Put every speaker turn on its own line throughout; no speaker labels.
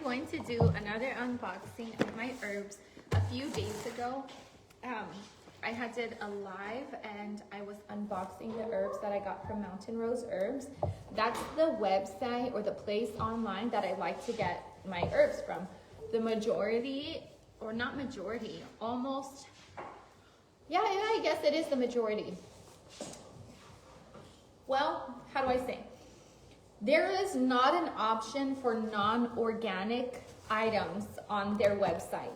going to do another unboxing of my herbs. A few days ago, I had did a live and I was unboxing the herbs that I got from Mountain Rose Herbs. That's the website or the place online that I like to get my herbs from. The majority, or not majority, almost, yeah, I guess it is the majority. Well, how do I say? There is not an option for non-organic items on their website.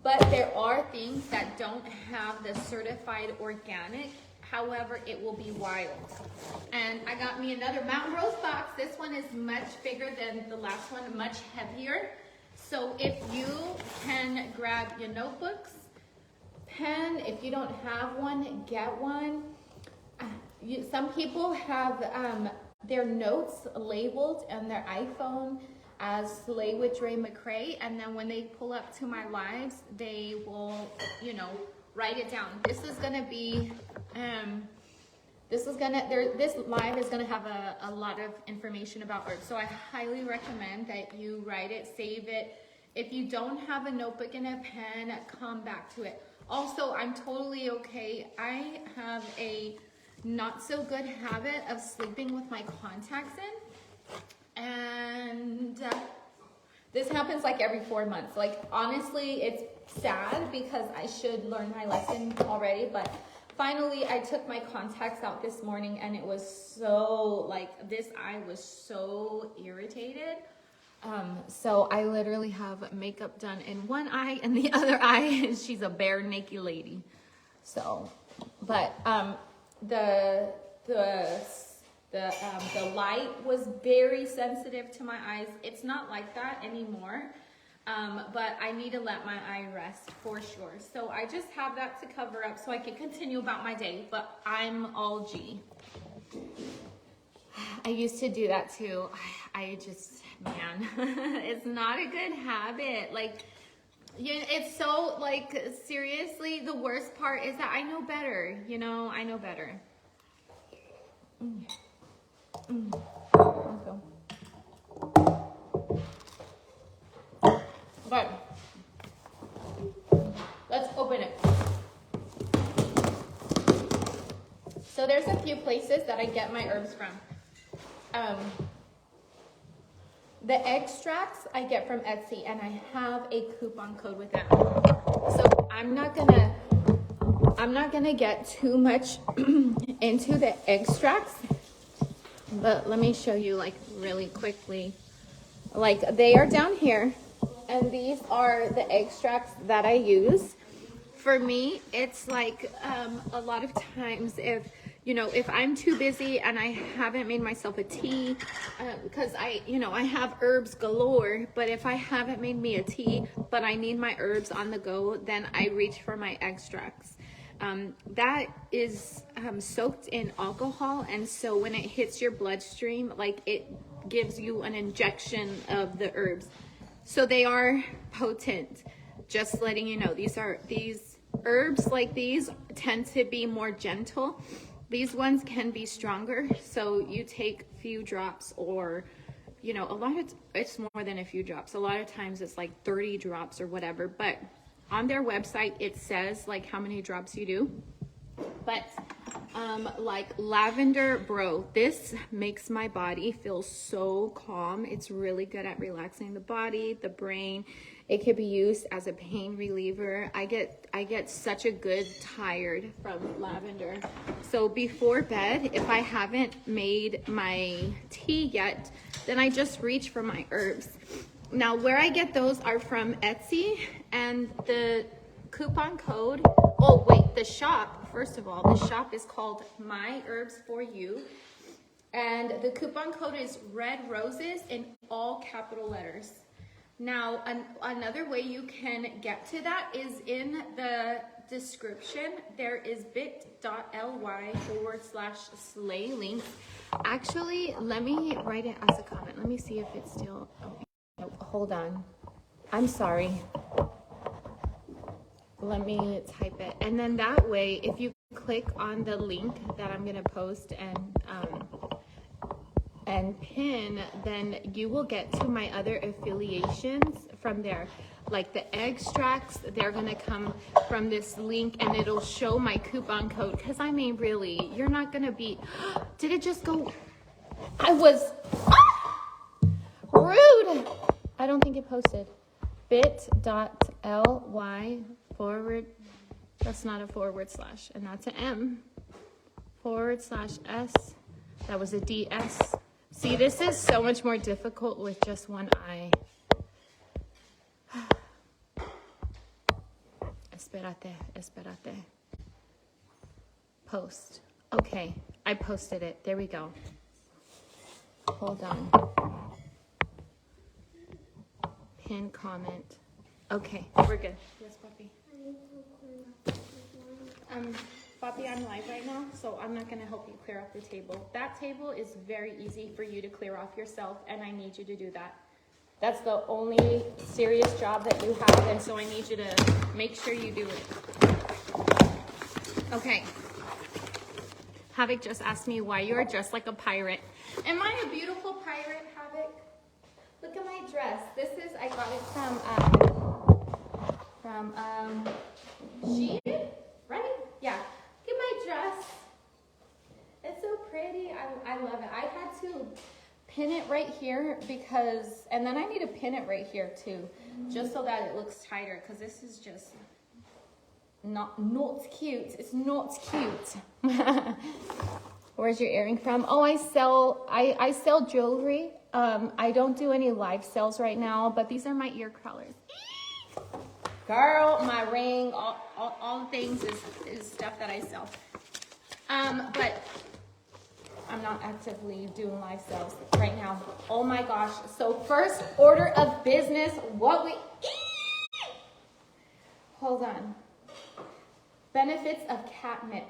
But there are things that don't have the certified organic. However, it will be wild. And I got me another Mountain Rose box. This one is much bigger than the last one, much heavier. So if you can grab your notebooks, pen, if you don't have one, get one. Some people have their notes labeled on their iPhone as Slay with Dre Mccray, and then when they pull up to my lives, they will, write it down. This is gonna be, this live is gonna have a lot of information about herbs. So I highly recommend that you write it, save it. If you don't have a notebook and a pen, come back to it. Also, I'm totally okay. I have a not so good habit of sleeping with my contacts in, and this happens like every 4 months. Like, honestly, it's sad because I should learn my lesson already, but finally I took my contacts out this morning and it was so, like, this eye was so irritated. So I literally have makeup done in one eye and the other eye she's a bare naked lady. So, but the light was very sensitive to my eyes. It's not like that anymore, but I need to let my eye rest for sure. So I just have that to cover up so I can continue about my day, but I'm all G. I used to do that too. I just, man, it's not a good habit. Like, it's so, like, seriously, the worst part is that I know better, I know better. Okay. But let's open it. So there's a few places that I get my herbs from. The extracts I get from Etsy, and I have a coupon code with them. So I'm not gonna get too much into the extracts, but let me show you, like, really quickly. Like, they are down here, and these are the extracts that I use. For me, it's like a lot of times if I'm too busy and I haven't made myself a tea, because I have herbs galore, but if I haven't made me a tea, but I need my herbs on the go, then I reach for my extracts. That is soaked in alcohol, and so when it hits your bloodstream, like, it gives you an injection of the herbs. So they are potent. Just letting you know, these herbs like these tend to be more gentle. These ones can be stronger, so you take a few drops, or it's more than a few drops. A lot of times it's like 30 drops or whatever, but on their website it says like how many drops you do. But like lavender, bro, this makes my body feel so calm. It's really good at relaxing the body, the brain. It could be used as a pain reliever. I get such a good tired from lavender. So before bed, if I haven't made my tea yet, then I just reach for my herbs. Now, where I get those are from Etsy, and the coupon code, the shop, first of all, the shop is called My Herbs For You, and the coupon code is Red Roses in all capital letters. Now, another way you can get to that is in the description. There is bit.ly/slay link. Actually, let me write it as a comment. Let me see if it's still, hold on. I'm sorry. Let me type it. And then that way, if you click on the link that I'm going to post and and pin, then you will get to my other affiliations from there. Like the extracts, they're gonna come from this link and it'll show my coupon code. Cause I mean, really, you're not gonna be, did it just go? I was rude. I don't think it posted. bit.ly forward, that's not a forward slash, and that's an M, /S, that was a DS. See, this is so much more difficult with just one eye. Espérate. Post. Okay, I posted it. There we go. Hold on. Pin comment. Okay, we're good. Yes, Papi. Papi, I'm live right now, so I'm not going to help you clear off the table. That table is very easy for you to clear off yourself, and I need you to do that. That's the only serious job that you have, and so I need you to make sure you do it. Okay. Havoc just asked me why you are dressed like a pirate. Am I a beautiful pirate, Havoc? Look at my dress. This is, I got it from Shein, right? Yeah. Look at my dress. It's so pretty. I love it. I had to pin it right here because, and then I need to pin it right here too, just so that it looks tighter, because this is just not cute. It's not cute. Where's your earring from? Oh, I sell jewelry. I don't do any live sales right now, but these are my ear colors. Girl, my ring, all the things is stuff that I sell. But I'm not actively doing live sales right now. Oh my gosh. So first order of business, what we eat. Hold on. Benefits of catnip.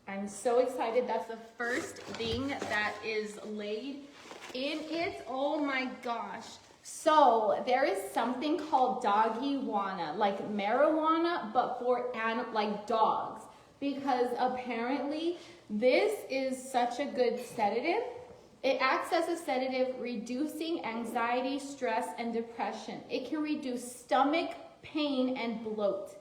I'm so excited. That's the first thing that is laid in it. Oh my gosh. So there is something called doggy-wana, like marijuana, but for like dogs, because apparently this is such a good sedative. It acts as a sedative, reducing anxiety, stress, and depression. It can reduce stomach pain and bloat.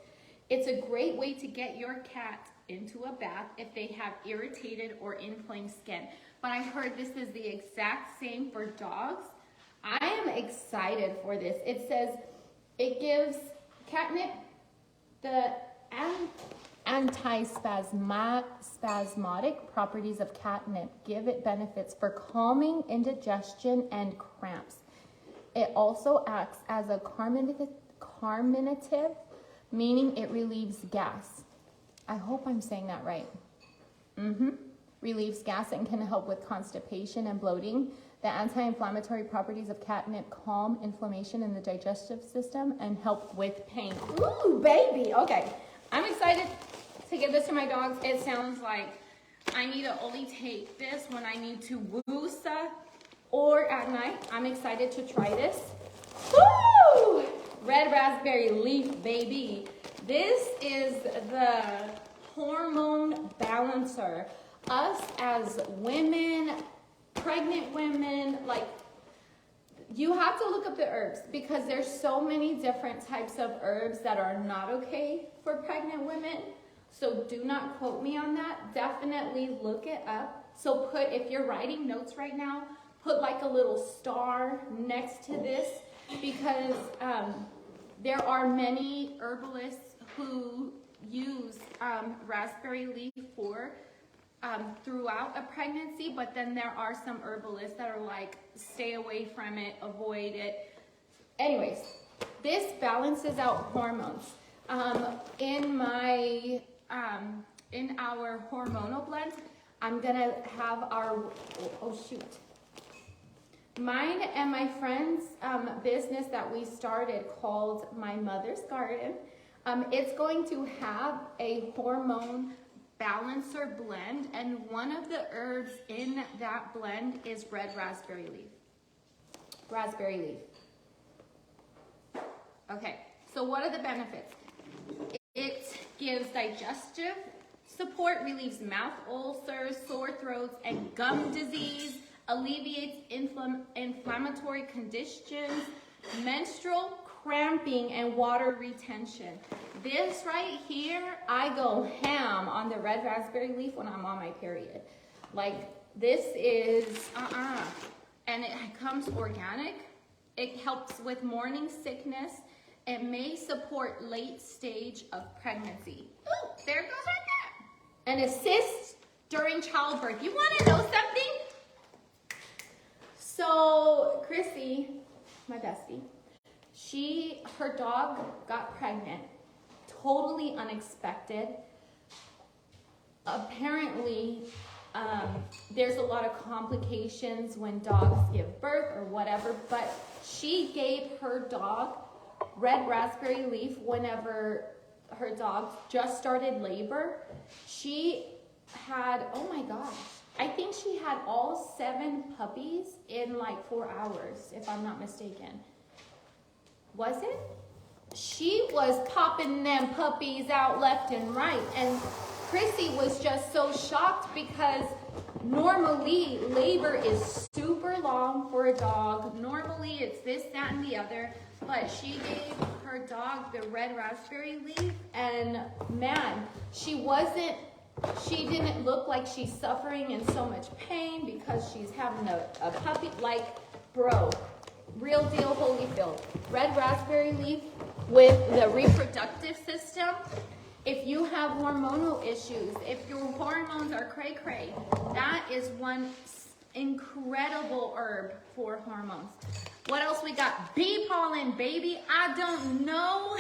It's a great way to get your cat into a bath if they have irritated or inflamed skin. But I heard this is the exact same for dogs. I am excited for this. It says it gives catnip the antispasmodic properties of catnip. Give it benefits for calming indigestion and cramps. It also acts as a carminative, meaning it relieves gas. I hope I'm saying that right. Relieves gas and can help with constipation and bloating. The anti-inflammatory properties of catnip calm inflammation in the digestive system and help with pain. Ooh, baby. Okay. I'm excited to give this to my dogs. It sounds like I need to only take this when I need to woosa or at night. I'm excited to try this. Woo! Red raspberry leaf, baby. This is the hormone balancer. Us as women, pregnant women, like, you have to look up the herbs because there's so many different types of herbs that are not okay for pregnant women. So do not quote me on that. Definitely look it up. So if you're writing notes right now, put like a little star next to this because there are many herbalists who use raspberry leaf for throughout a pregnancy, but then there are some herbalists that are like, stay away from it, avoid it. Anyways, this balances out hormones. In our hormonal blend, I'm gonna have our, mine and my friend's business that we started called My Mother's Garden. It's going to have a hormone balancer blend, and one of the herbs in that blend is red raspberry leaf. Okay, so what are the benefits? It gives digestive support, relieves mouth ulcers, sore throats, and gum disease, alleviates inflammatory conditions, menstrual cramping, and water retention. This right here, I go ham on the red raspberry leaf when I'm on my period. Like, this is, and it comes organic. It helps with morning sickness. It may support late stage of pregnancy. Ooh, there it goes right there. And assists during childbirth. You want to know something? So, Chrissy, my bestie, her dog got pregnant. Totally unexpected. Apparently, there's a lot of complications when dogs give birth or whatever, but she gave her dog red raspberry leaf whenever her dog just started labor. She had, oh my gosh, I think she had all 7 puppies in like 4 hours, if I'm not mistaken. Was it? She was popping them puppies out left and right, and Chrissy was just so shocked because normally labor is super long for a dog. Normally it's this, that, and the other, but she gave her dog the red raspberry leaf, and man, she didn't look like she's suffering in so much pain because she's having a puppy. Like, bro, real deal Holyfield. Red raspberry leaf with the reproductive system. If you have hormonal issues, if your hormones are cray-cray, that is one incredible herb for hormones. What else we got? Bee pollen, baby. I don't know.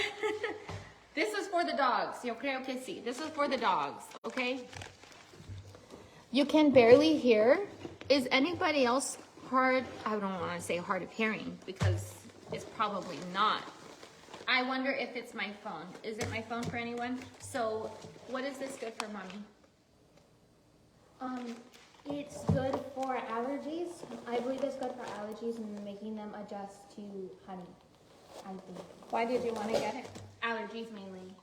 This is for the dogs. Okay, see. This is for the dogs, okay? You can barely hear. Is anybody else hard? I don't want to say hard of hearing because it's probably not. I wonder if it's my phone. Is it my phone for anyone? So, what is this good for, Mommy?
It's good for allergies. I believe it's good for allergies and making them adjust to honey, I think.
Why did you want to get it?
Allergies mainly.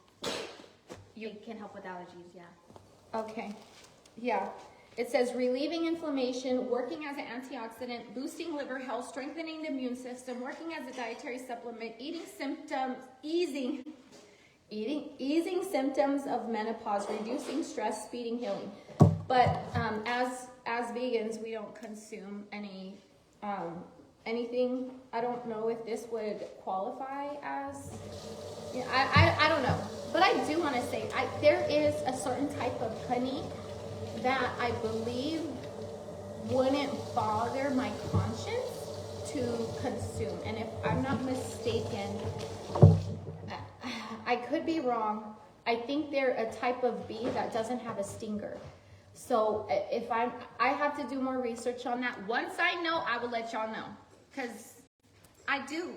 It can help with allergies, yeah.
Okay. Yeah. It says relieving inflammation, working as an antioxidant, boosting liver health, strengthening the immune system, working as a dietary supplement, easing symptoms of menopause, reducing stress, speeding healing. But as vegans, we don't consume anything. I don't know if this would qualify as. I don't know. But I do want to say there is a certain type of honey that I believe wouldn't bother my conscience to consume. And if I'm not mistaken, I could be wrong. I think they're a type of bee that doesn't have a stinger. So if I have to do more research on that. Once I know, I will let y'all know. Because I do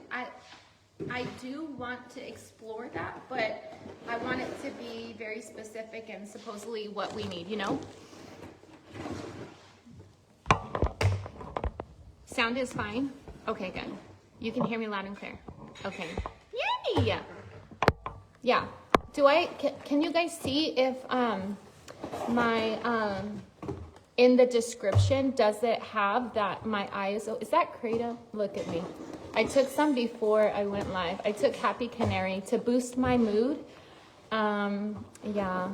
want to explore that, but I want it to be very specific and supposedly what we need, you know? Sound is fine? Okay, good. You can hear me loud and clear. Okay. Yay! Yeah. Can you guys see if my in the description, does it have that my eyes, is that Credo? Look at me. I took some before I went live. I took Happy Canary to boost my mood. Yeah.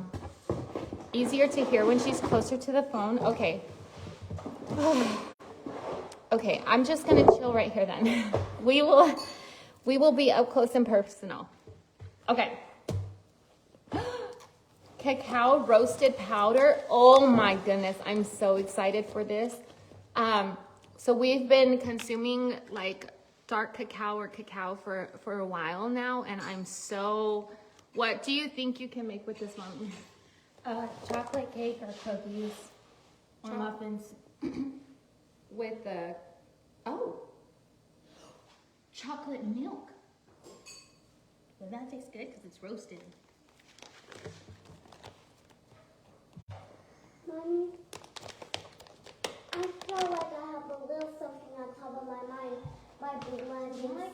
Easier to hear when she's closer to the phone. Okay. Okay, I'm just gonna chill right here then. We will be up close and personal. Okay. Cacao roasted powder. Oh my goodness, I'm so excited for this. So we've been consuming like dark cacao or cacao for a while now, and I'm so. What do you think you can make with this, Mommy?
Chocolate cake or cookies or muffins.
With the
chocolate milk. Well, that tastes good because it's roasted.
Mommy, I feel like I have a little something on top of my mind. My blank.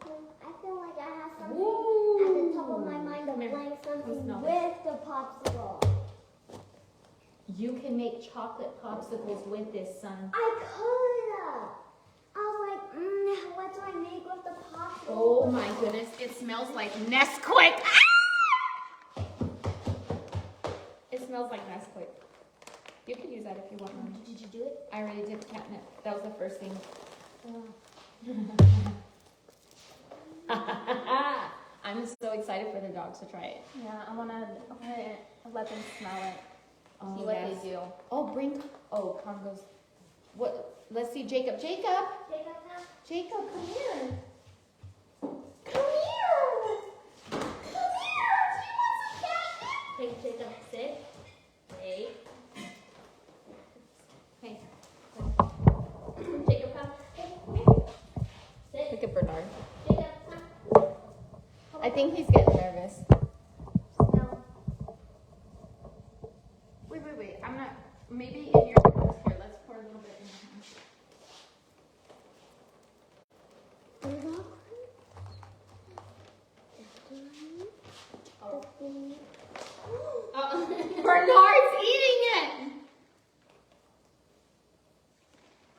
I feel like I have something at the top of my mind, a blank something with the popsicle.
You can make chocolate popsicles with this, son.
I could. I was like, what do I make with the popsicle?
Oh my goodness, it smells like Nesquik. It smells like Nesquik. You can use that if you want one.
Did you do it?
I already did catnip. That was the first thing. I'm so excited for the dogs to try it.
Yeah, I wanna let them smell it.
Oh,
See what
yes.
they do.
Oh, Congo's. What? Let's see, Jacob.
Take
Jacob, come here. Come here. Come here. Do you want some catnip?
Hey, Jacob, sit. Hey. Hey. Jacob, come. Hey, come here. Sit.
Look at Bernard.
Jacob, come.
I think he's getting nervous.
Smell.
Wait. I'm not. Maybe in your hands here. Let's pour a little bit in your hands. Bernard's eating it.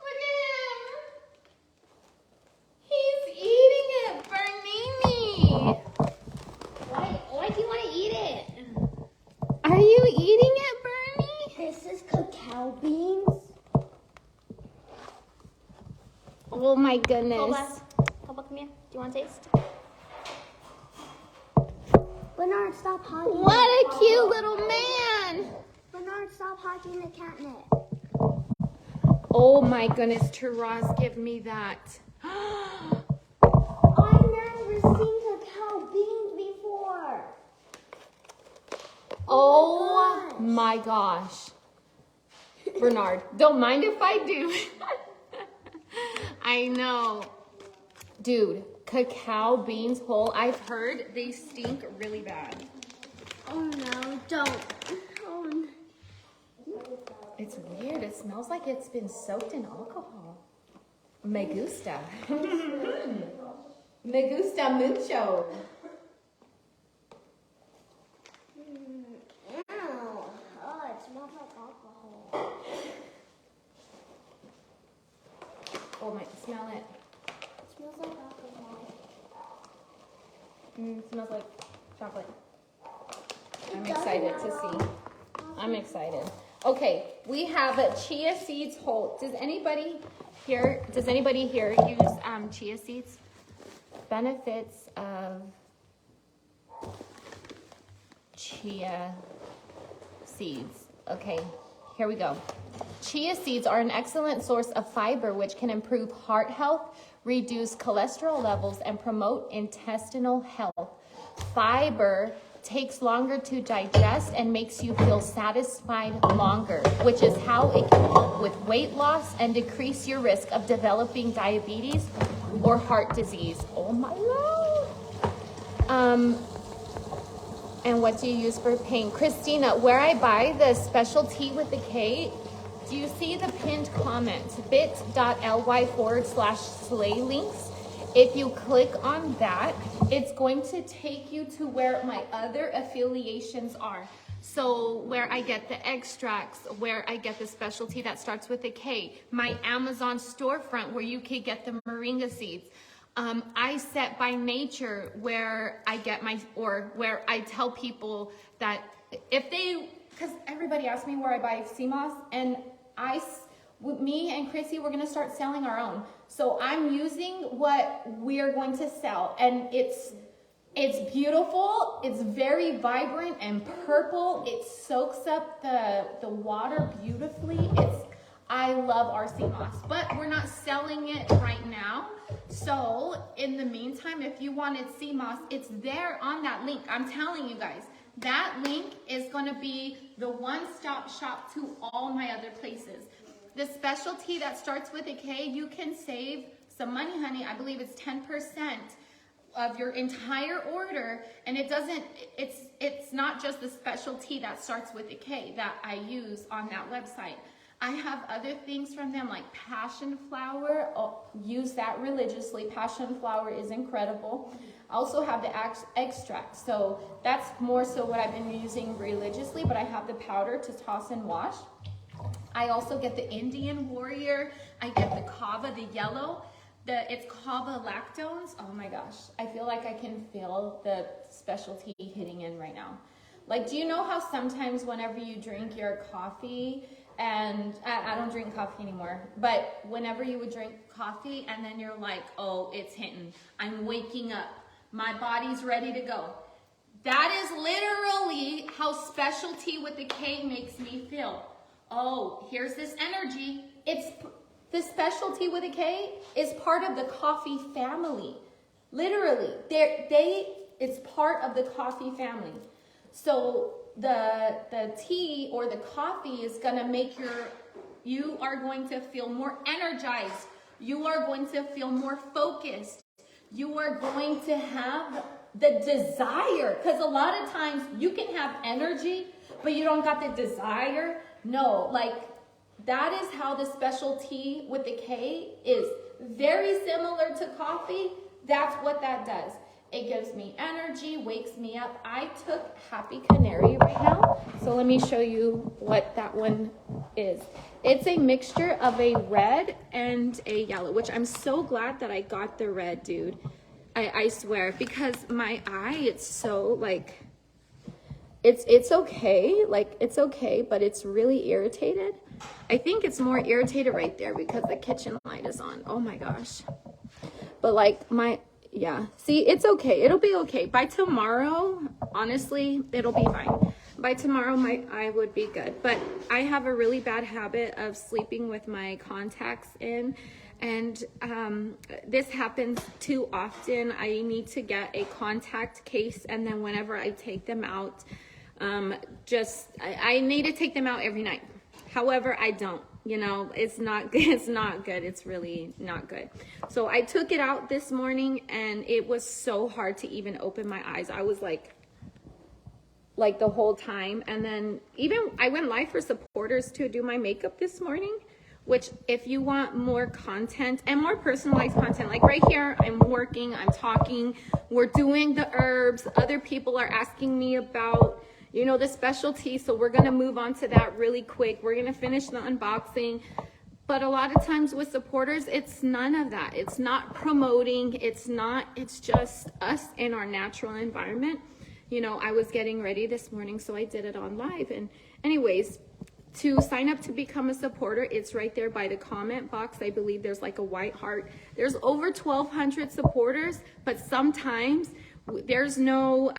Look at him. He's eating it, Bernini.
Why do you want to eat it?
Are you eating it, Bernie?
This is cacao beans.
Oh my goodness.
Koba, come here. Do you want to taste?
Bernard, stop hugging.
What a cute little man.
Bernard, stop hugging the catnip.
Oh my goodness, Taraz, give me that.
I've never seen cacao beans before.
Oh my gosh. Bernard, don't mind if I do. I know. Dude, cacao beans whole, I've heard they stink really bad.
Oh no, don't. Oh, no.
It's weird. It smells like it's been soaked in alcohol. Me gusta. Me gusta mucho.
Ew. Oh, it smells like alcohol.
Oh my, smell it.
It smells like alcohol.
It smells like chocolate. I'm excited to see. I'm excited. Okay, we have chia seeds whole. Does anybody here use chia seeds? Benefits of chia seeds. Okay, here we go. Chia seeds are an excellent source of fiber which can improve heart health, reduce cholesterol levels, and promote intestinal health. Fiber takes longer to digest and makes you feel satisfied longer, which is how it can help with weight loss and decrease your risk of developing diabetes or heart disease. Oh my Lord. And what do you use for pain? Christina, where I buy the specialty with the K, do you see the pinned comment? bit.ly/slay links. If you click on that, it's going to take you to where my other affiliations are. So where I get the extracts, where I get the specialty that starts with a K, my Amazon storefront where you can get the moringa seeds. I set by nature where I get where I tell people that if they, because everybody asks me where I buy sea moss, and me and Chrissy, we're going to start selling our own. So I'm using what we're going to sell, and it's beautiful. It's very vibrant and purple. It soaks up the water beautifully. I love our sea moss, but we're not selling it right now. So in the meantime, if you wanted sea moss, it's there on that link. I'm telling you guys, that link is going to be the one-stop shop to all my other places. The specialty that starts with a K, you can save some money, honey. I believe it's 10% of your entire order, and it's not just the specialty that starts with a K that I use on that website. I have other things from them like passion flower. Use that religiously. Passion flower is incredible. I also have the extract. So that's more so what I've been using religiously, but I have the powder to toss and wash. I also get the Indian Warrior. I get the kava, the yellow. It's kava lactones. Oh my gosh. I feel like I can feel the specialty hitting in right now. Like, do you know how sometimes whenever you drink your coffee, and I don't drink coffee anymore, but whenever you would drink coffee and then you're like, oh, it's hitting. I'm waking up. My body's ready to go. That is literally how specialty with the K makes me feel. Oh, here's this energy. It's the specialty with a K is part of the coffee family. Literally, it's part of the coffee family. So the tea or the coffee is gonna make you are going to feel more energized. You are going to feel more focused. You are going to have the desire, because a lot of times you can have energy, but you don't got the desire. No, like that is how the specialty with the K is very similar to coffee. That's what that does. It gives me energy, wakes me up. I took Happy Canary right now. So let me show you what that one is. It's a mixture of a red and a yellow, which I'm so glad that I got the red, dude. I swear, because my eye, it's so like, it's okay. Like, it's okay, but it's really irritated. I think it's more irritated right there because the kitchen light is on. Oh my gosh. But like yeah, see, it's okay. It'll be okay. By tomorrow, honestly, it'll be fine. By tomorrow, my eye would be good. But I have a really bad habit of sleeping with my contacts in. And this happens too often. I need to get a contact case. And then whenever I take them out, I need to take them out every night. However, I don't. You know, it's not good. It's not good. It's really not good. So I took it out this morning and it was so hard to even open my eyes. I was like the whole time. And then even I went live for supporters to do my makeup this morning, which if you want more content and more personalized content, like right here, I'm working, I'm talking, we're doing the herbs. Other people are asking me about, you know, the specialty. So we're going to move on to that really quick. We're going to finish the unboxing. But a lot of times with supporters, it's none of that. It's not promoting. It's just us in our natural environment. You know, I was getting ready this morning, so I did it on live. And anyways, to sign up to become a supporter, it's right there by the comment box. I believe there's like a white heart. There's over 1,200 supporters, but sometimes there's no,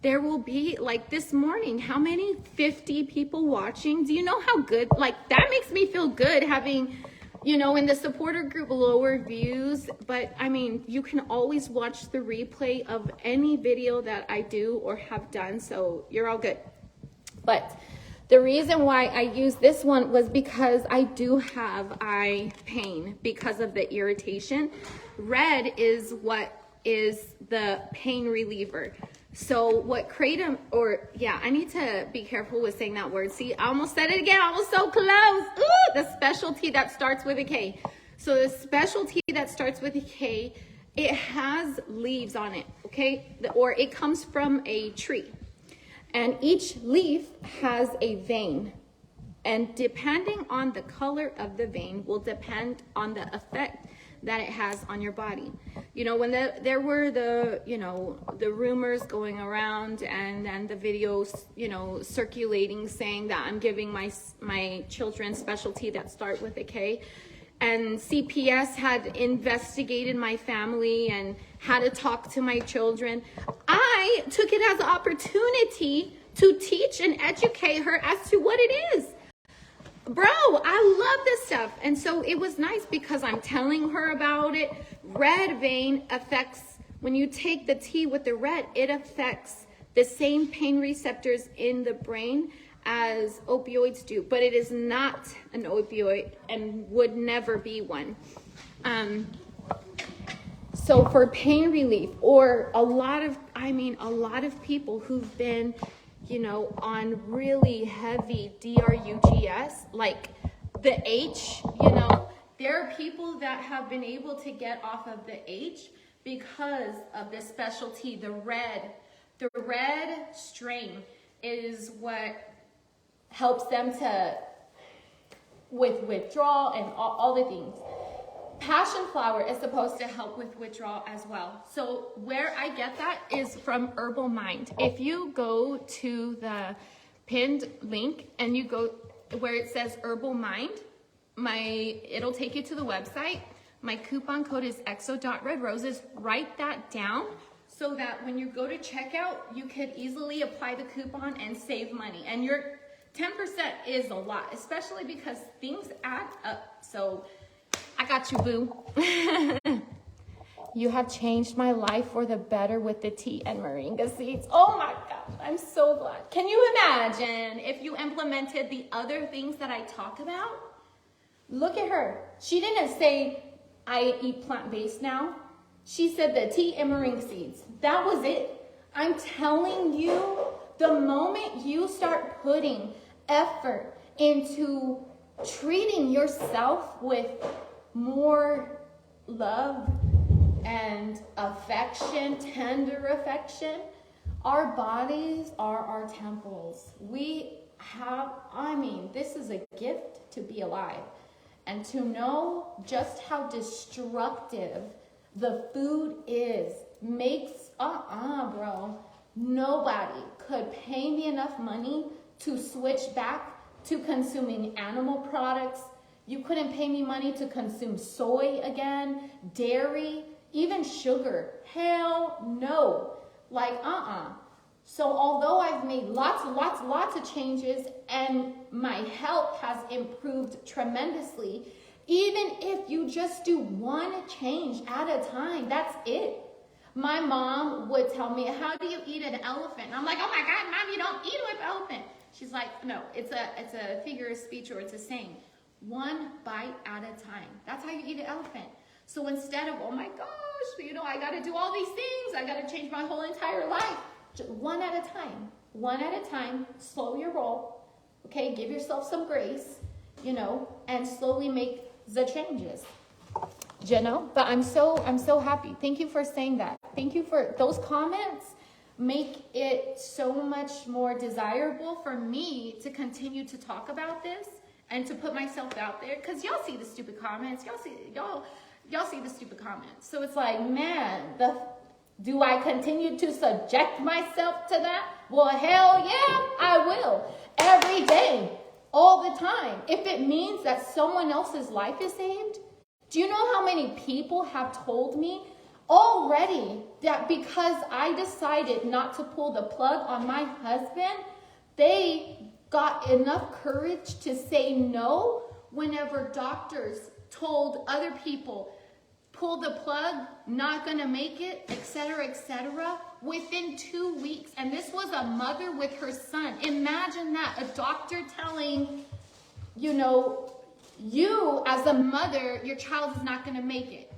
there will be, like this morning, how many? 50 people watching. Do you know how good, like that makes me feel good having, you know, in the supporter group, lower views. But I mean, you can always watch the replay of any video that I do or have done. So you're all good. But the reason why I use this one was because I do have eye pain because of the irritation. Red is what is the pain reliever. So what kratom, I need to be careful with saying that word. See, I almost said it again. I was so close. Ooh, the specialty that starts with a K. So the specialty that starts with a K, it has leaves on it, okay? Or it comes from a tree. And each leaf has a vein. And depending on the color of the vein will depend on the effect that it has on your body. You know, when there were the rumors going around and then the videos, you know, circulating saying that I'm giving my children specialty that start with a K, and CPS had investigated my family and had to talk to my children, I took it as an opportunity to teach and educate her as to what it is. Bro, I love this stuff. And so it was nice because I'm telling her about it. Red vein affects, when you take the tea with the red, it affects the same pain receptors in the brain as opioids do. But it is not an opioid and would never be one. So for pain relief, or a lot of people who've been, you know, on really heavy DRUGS, like the H, you know, there are people that have been able to get off of the H because of this specialty. The red strain is what helps them to with withdrawal and all the things. Passion flower is supposed to help with withdrawal as well. So where I get that is from Herbal Mind. If you go to the pinned link and you go where it says Herbal Mind, it'll take you to the website. My coupon code is exo.redroses. Write that down so that when you go to checkout, you could easily apply the coupon and save money. And your 10% is a lot, especially because things add up. So I got you, boo. You have changed my life for the better with the tea and moringa seeds. Oh my gosh, I'm so glad. Can you imagine if you implemented the other things that I talk about? Look at her. She didn't say, I eat plant-based now. She said the tea and moringa seeds. That was it. I'm telling you, the moment you start putting effort into treating yourself with more love and affection, tender affection, our bodies are our temples. This is a gift to be alive. And to know just how destructive the food is makes, bro. Nobody could pay me enough money to switch back to consuming animal products. You couldn't pay me money to consume soy again, dairy, even sugar. Hell no. So although I've made lots of changes and my health has improved tremendously, even if you just do one change at a time, that's it. My mom would tell me, how do you eat an elephant? And I'm like, oh my God, Mom, you don't eat an elephant. She's like, no, it's a figure of speech, or it's a saying. One bite at a time. That's how you eat an elephant. So instead of, oh my gosh, I got to do all these things. I got to change my whole entire life. One at a time. One at a time. Slow your roll. Okay, give yourself some grace, and slowly make the changes. But I'm so happy. Thank you for saying that. Thank you for those comments. Make it so much more desirable for me to continue to talk about this and to put myself out there, because y'all see the stupid comments. Y'all see the stupid comments. So it's like, man, do I continue to subject myself to that? Well, hell yeah, I will. Every day, all the time. If it means that someone else's life is saved. Do you know how many people have told me already that because I decided not to pull the plug on my husband, they got enough courage to say no whenever doctors told other people, pull the plug, not gonna make it, etc., within 2 weeks. And this was a mother with her son. Imagine that, a doctor telling, you as a mother, your child is not gonna make it,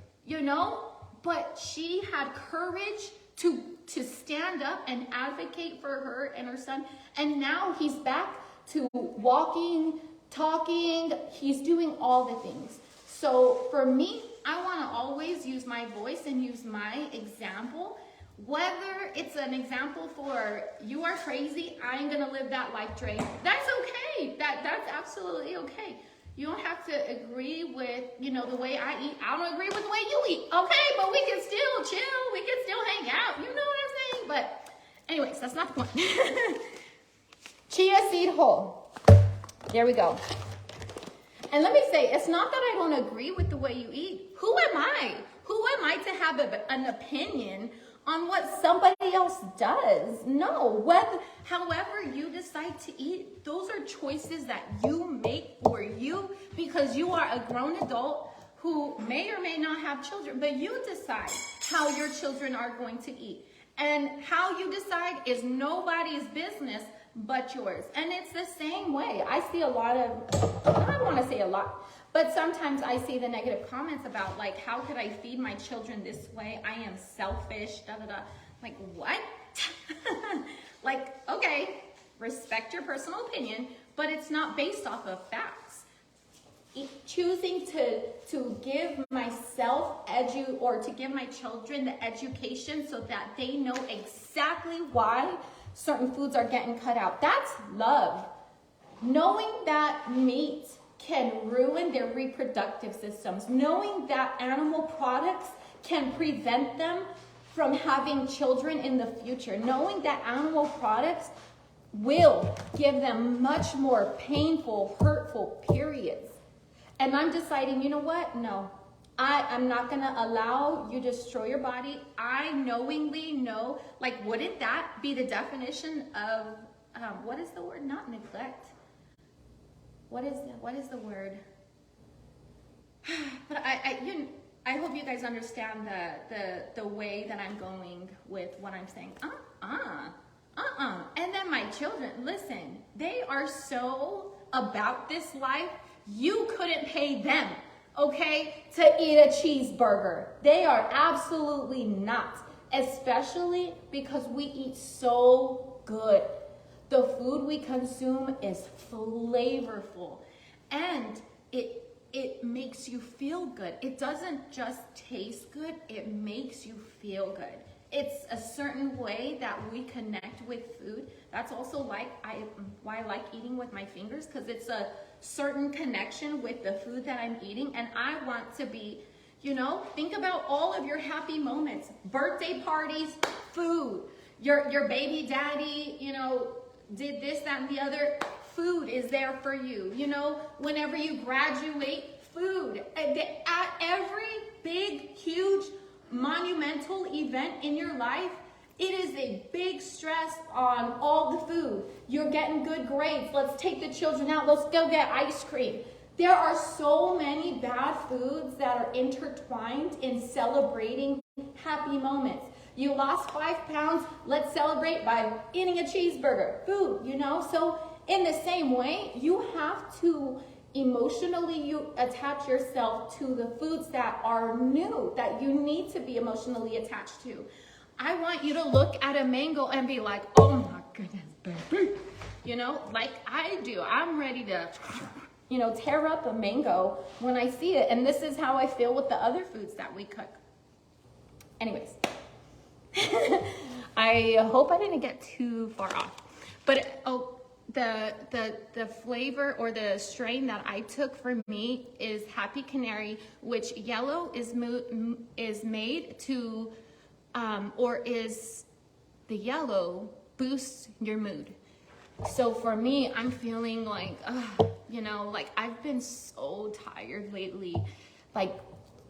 But she had courage to stand up and advocate for her and her son. And now he's back to walking, talking, he's doing all the things. So for me, I want to always use my voice and use my example, whether it's an example for you are crazy, I ain't gonna live that life, Dre. That's okay. That's absolutely okay. You don't have to agree with, the way I eat. I don't agree with the way you eat, okay? But we can still chill. We can still hang out. You know what I'm saying? But anyways, that's not the point. Chia seed whole. There we go. And let me say, it's not that I don't agree with the way you eat. Who am I? Who am I to have an opinion on what somebody else does? No. However you decide to eat, those are choices that you make for you, because you are a grown adult who may or may not have children, but you decide how your children are going to eat. And how you decide is nobody's business but yours. And it's the same way. I see I don't want to say a lot, but sometimes I see the negative comments about, like, how could I feed my children this way? I am selfish, Like, what? Like, okay, respect your personal opinion, but it's not based off of facts. choosing to give myself or to give my children the education so that they know exactly why certain foods are getting cut out. That's love. Knowing that meat can ruin their reproductive systems, knowing that animal products can prevent them from having children in the future, knowing that animal products will give them much more painful, hurtful periods. And I'm deciding, you know what? No, I'm not going to allow you to destroy your body. I knowingly know, like, wouldn't that be the definition of, what is the word? Not neglect. What is the word? But I hope you guys understand the way that I'm going with what I'm saying. And then my children, listen, they are so about this life, you couldn't pay them, okay, to eat a cheeseburger. They are absolutely not, especially because we eat so good. The food we consume is flavorful, and it makes you feel good. It doesn't just taste good, it makes you feel good. It's a certain way that we connect with food. That's also why I like eating with my fingers, because it's a certain connection with the food that I'm eating. And I want to be, think about all of your happy moments. Birthday parties, food. Your baby daddy, did this, that, and the other. Food is there for you. Whenever you graduate, food. At every big, huge, monumental event in your life, it is a big stress on all the food. You're getting good grades. Let's take the children out. Let's go get ice cream. There are so many bad foods that are intertwined in celebrating happy moments. You lost 5 pounds. Let's celebrate by eating a cheeseburger. Food, So in the same way, you have to emotionally attach yourself to the foods that are new, that you need to be emotionally attached to. I want you to look at a mango and be like, oh my goodness, baby. Like I do. I'm ready to, tear up a mango when I see it. And this is how I feel with the other foods that we cook. Anyways, I hope I didn't get too far off. But, the flavor or the strain that I took for me is Happy Canary, which yellow is made to, the yellow boosts your mood. So for me, I'm feeling like, like I've been so tired lately, like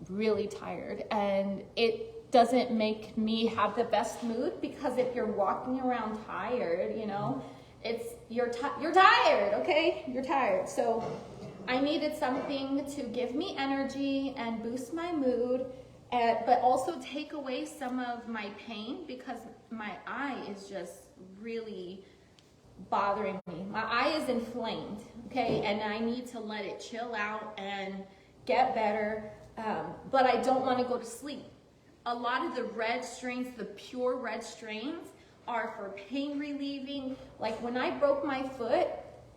really tired, and it doesn't make me have the best mood, because if you're walking around tired, you're tired, okay? You're tired. So I needed something to give me energy and boost my mood, but also take away some of my pain, because my eye is just really bothering me. My eye is inflamed, okay? And I need to let it chill out and get better, but I don't want to go to sleep. A lot of the red strains, the pure red strains, are for pain relieving. Like when I broke my foot,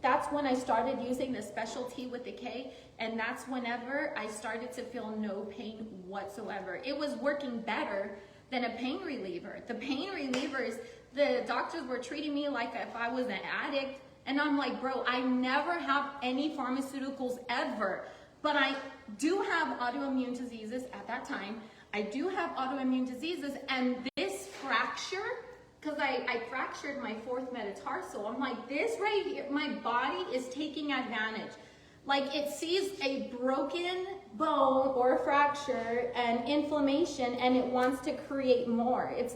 that's when I started using the specialty with the K, and that's whenever I started to feel no pain whatsoever. It was working better than a pain reliever. The pain relievers, the doctors were treating me like if I was an addict, and I'm like, bro, I never have any pharmaceuticals ever, but I do have autoimmune diseases at that time. I do have autoimmune diseases, and this fracture, because I fractured my 4th metatarsal. I'm like, this right here, my body is taking advantage. Like it sees a broken bone or a fracture and inflammation, and it wants to create more. It's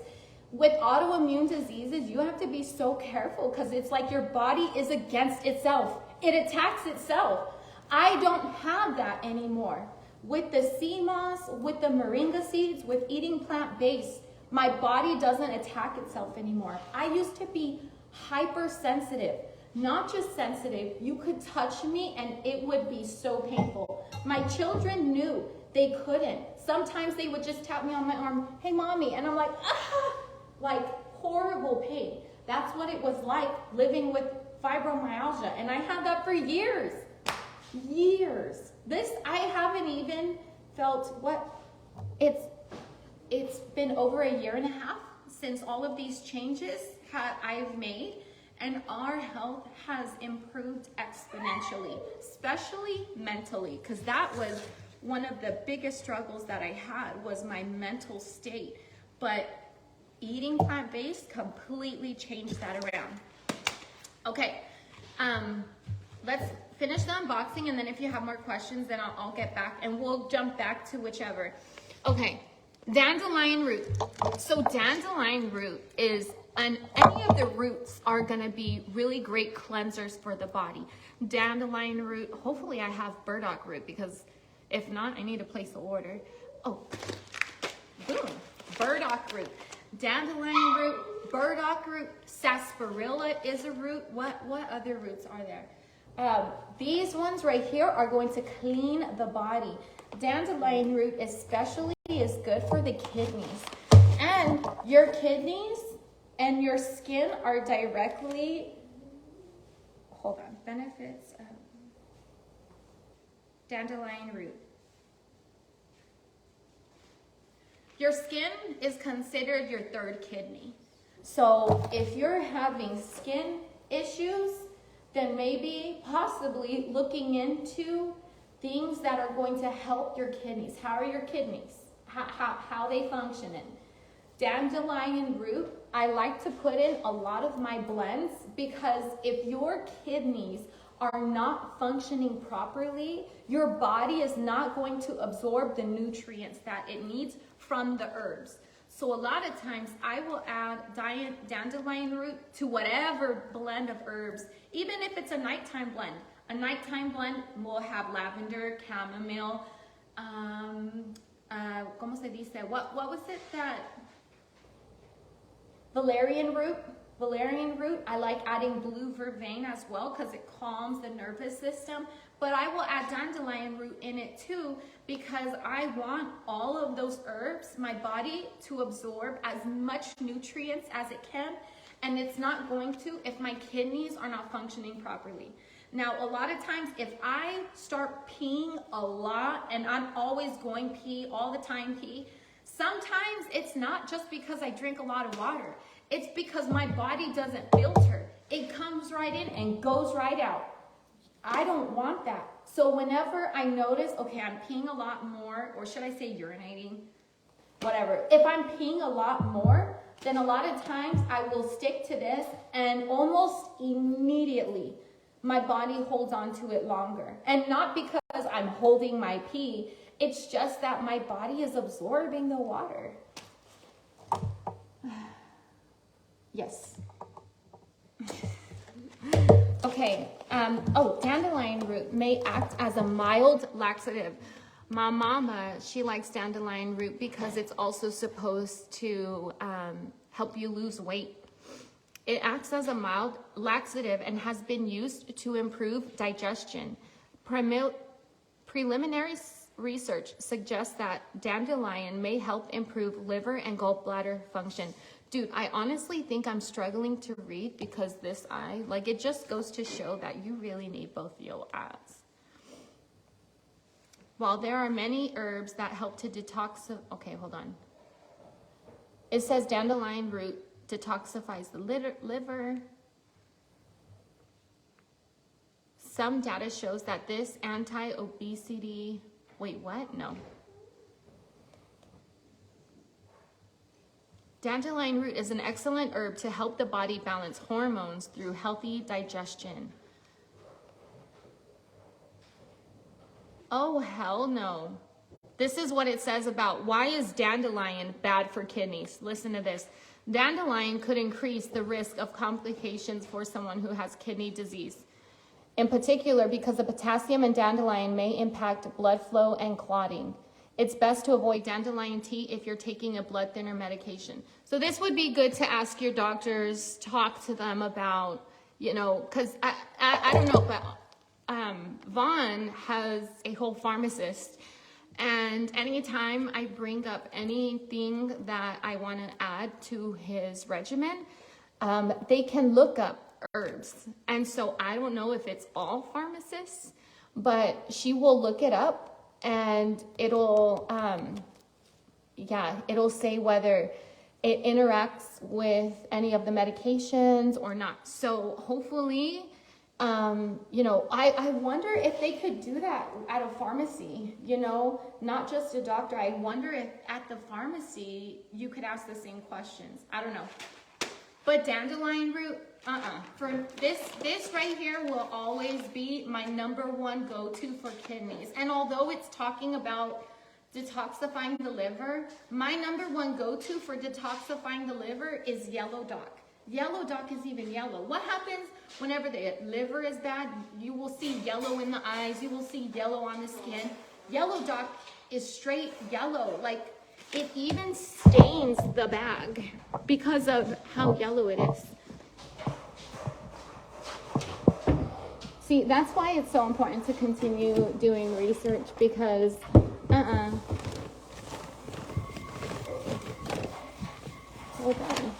with autoimmune diseases, you have to be so careful, because it's like your body is against itself. It attacks itself. I don't have that anymore. With the sea moss, with the moringa seeds, with eating plant-based, my body doesn't attack itself anymore. I used to be hypersensitive, not just sensitive. You could touch me and it would be so painful. My children knew they couldn't. Sometimes they would just tap me on my arm, hey mommy, and I'm like, ah, like horrible pain. That's what it was like living with fibromyalgia, and I had that for years. This, I haven't even felt it's been over a year and a half since all of these changes I've made, and our health has improved exponentially, especially mentally, because that was one of the biggest struggles that I had, was my mental state. But eating plant-based completely changed that around. Okay, let's finish the unboxing, and then if you have more questions, then I'll get back, and we'll jump back to whichever. Okay, dandelion root. So dandelion root is, and any of the roots are gonna be really great cleansers for the body. Dandelion root, hopefully I have burdock root, because if not, I need to place an order. Oh, boom, burdock root. Dandelion root, burdock root, sarsaparilla is a root. What other roots are there? These ones right here are going to clean the body. Dandelion root especially is good for the kidneys. And your kidneys and your skin are directly, hold on, benefits of dandelion root. Your skin is considered your third kidney. So if you're having skin issues, then maybe possibly looking into things that are going to help your kidneys. How are your kidneys? How they functioning? Dandelion root, I like to put in a lot of my blends, because if your kidneys are not functioning properly, your body is not going to absorb the nutrients that it needs from the herbs. So a lot of times I will add dandelion root to whatever blend of herbs, even if it's a nighttime blend. A nighttime blend will have lavender, chamomile, ¿cómo se dice? What was it that? Valerian root. Valerian root, I like adding blue vervain as well, because it calms the nervous system. But I will add dandelion root in it too, because I want all of those herbs, my body, to absorb as much nutrients as it can. And it's not going to if my kidneys are not functioning properly. Now, a lot of times if I start peeing a lot, and I'm always going pee, all the time pee, sometimes it's not just because I drink a lot of water. It's because my body doesn't filter. It comes right in and goes right out. I don't want that. So whenever I notice, okay, I'm peeing a lot more, or should I say urinating? Whatever. If I'm peeing a lot more, then a lot of times I will stick to this, and almost immediately my body holds on to it longer. And not because I'm holding my pee, it's just that my body is absorbing the water. Yes. Okay, dandelion root may act as a mild laxative. My mama, she likes dandelion root because it's also supposed to help you lose weight. It acts as a mild laxative and has been used to improve digestion. Preliminary research suggests that dandelion may help improve liver and gallbladder function. Dude, I honestly think I'm struggling to read because this eye, like, it just goes to show that you really need both your eyes. While there are many herbs that help to detoxify, okay, hold on. It says dandelion root detoxifies the liver. Some data shows that this anti-obesity, wait, what? No. Dandelion root is an excellent herb to help the body balance hormones through healthy digestion. Oh, hell no. This is what it says about why is dandelion bad for kidneys. Listen to this. Dandelion could increase the risk of complications for someone who has kidney disease. In particular, because the potassium in dandelion may impact blood flow and clotting. It's best to avoid dandelion tea if you're taking a blood thinner medication. So this would be good to ask your doctors, talk to them about, you know, because I don't know, but Vaughn has a whole pharmacist. And anytime I bring up anything that I want to add to his regimen, they can look up herbs. And so I don't know if it's all pharmacists, but she will look it up and it'll, it'll say whether it interacts with any of the medications or not. So hopefully, I wonder if they could do that at a pharmacy, not just a doctor. I wonder if at the pharmacy you could ask the same questions. I don't know. But dandelion root, For this right here will always be my #1 go-to for kidneys. And although it's talking about detoxifying the liver, my #1 go-to for detoxifying the liver is yellow dock. Yellow dock is even yellow. What happens whenever the liver is bad? You will see yellow in the eyes. You will see yellow on the skin. Yellow dock is straight yellow. Like, it even stains the bag because of how yellow it is. See, that's why it's so important to continue doing research, because hold on.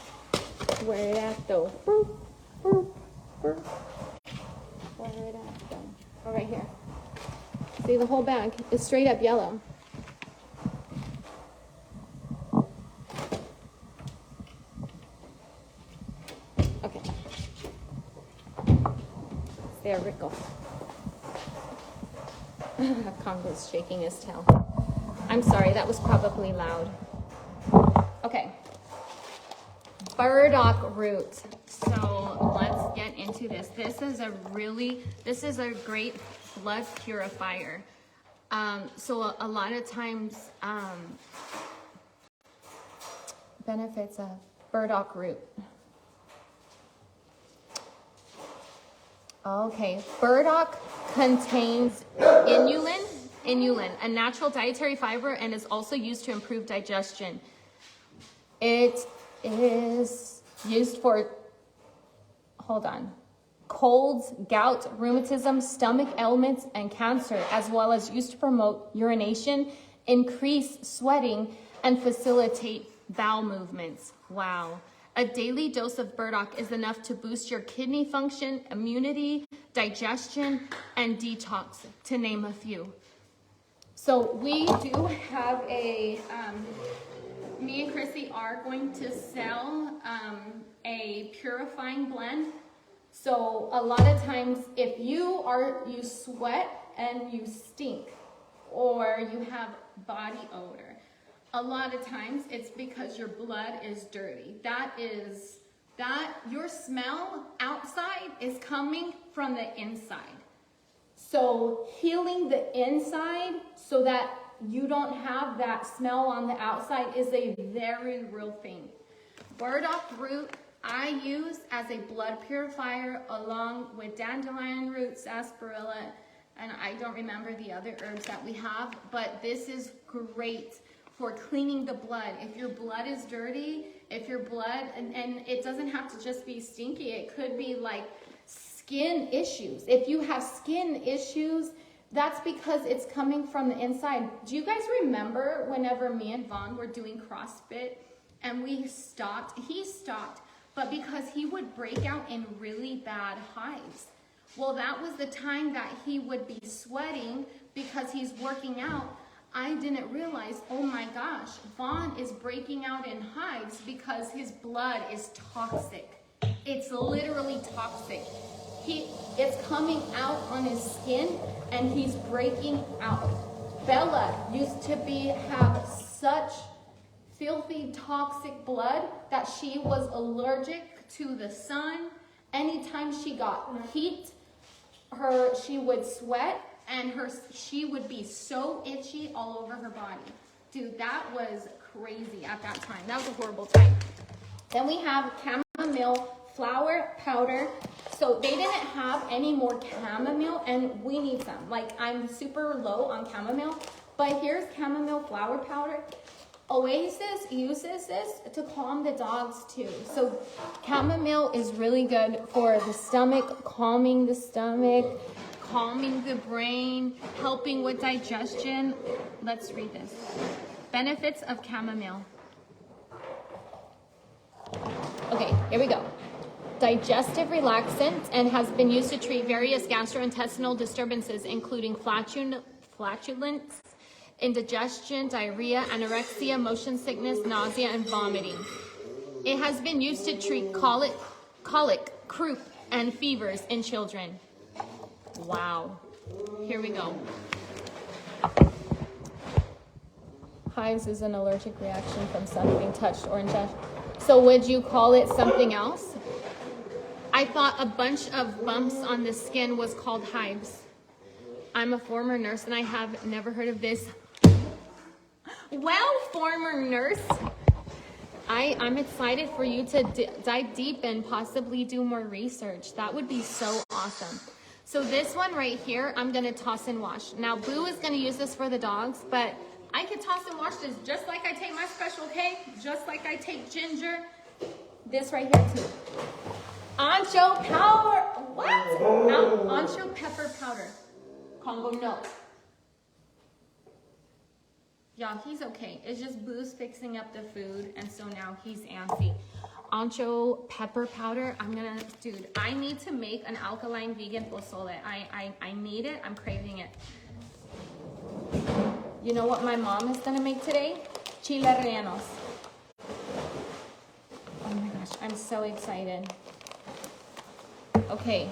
Where it at though? Where it at though? Oh, right here. See, the whole bag is straight up yellow. Okay. There we go. Congo's shaking his tail. I'm sorry, that was probably loud. Okay. Burdock root. So let's get into this. This is a great blood purifier. So a lot of times, benefits of burdock root. Okay, burdock contains inulin, a natural dietary fiber, and is also used to improve digestion. It is used for, colds, gout, rheumatism, stomach ailments, and cancer, as well as used to promote urination, increase sweating, and facilitate bowel movements. Wow. A daily dose of burdock is enough to boost your kidney function, immunity, digestion, and detox, to name a few. So we do have me and Chrissy are going to sell a purifying blend. So a lot of times if you sweat and you stink, or you have body odor, a lot of times it's because your blood is dirty. Your smell outside is coming from the inside. So healing the inside so that you don't have that smell on the outside is a very real thing. Burdock root I use as a blood purifier along with dandelion root, sarsaparilla, and I don't remember the other herbs that we have, but this is great for cleaning the blood. If your blood is dirty, and it doesn't have to just be stinky, it could be like skin issues. If you have skin issues, that's because it's coming from the inside. Do you guys remember whenever me and Vaughn were doing CrossFit and he stopped, but because he would break out in really bad hives. Well, that was the time that he would be sweating because he's working out. I didn't realize, oh my gosh, Vaughn is breaking out in hives because his blood is toxic. It's literally toxic. It's coming out on his skin and he's breaking out. Bella used to have such filthy toxic blood that she was allergic to the sun. Anytime she got heat, she would sweat and she would be so itchy all over her body. Dude, that was crazy at that time. That was a horrible time. Then we have chamomile flower powder. So they didn't have any more chamomile, and we need some. Like, I'm super low on chamomile, but here's chamomile flower powder. Oasis uses this to calm the dogs too. So chamomile is really good for the stomach, calming the stomach, calming the brain, helping with digestion. Let's read this. Benefits of chamomile. Okay, here we go. digestive relaxant and has been used to treat various gastrointestinal disturbances, including flatulence, indigestion, diarrhea, anorexia, motion sickness, nausea, and vomiting. It has been used to treat colic, croup, and fevers in children. Wow. Here we go. Hives is an allergic reaction from sun being touched or ingested. So would you call it something else? I thought a bunch of bumps on the skin was called hives. I'm a former nurse and I have never heard of this. Well, former nurse, I'm excited for you to dive deep and possibly do more research. That would be so awesome. So this one right here, I'm gonna toss and wash. Now Boo is gonna use this for the dogs, but I can toss and wash this just like I take my Special K, just like I take Ginger. This right here too. Ancho powder, what? Ancho pepper powder. Congo, no. Yeah, he's okay. It's just Boo's fixing up the food, and so now he's antsy. Ancho pepper powder, dude, I need to make an alkaline vegan pozole. I need it, I'm craving it. You know what my mom is gonna make today? Chile rellenos. Oh my gosh, I'm so excited. Okay.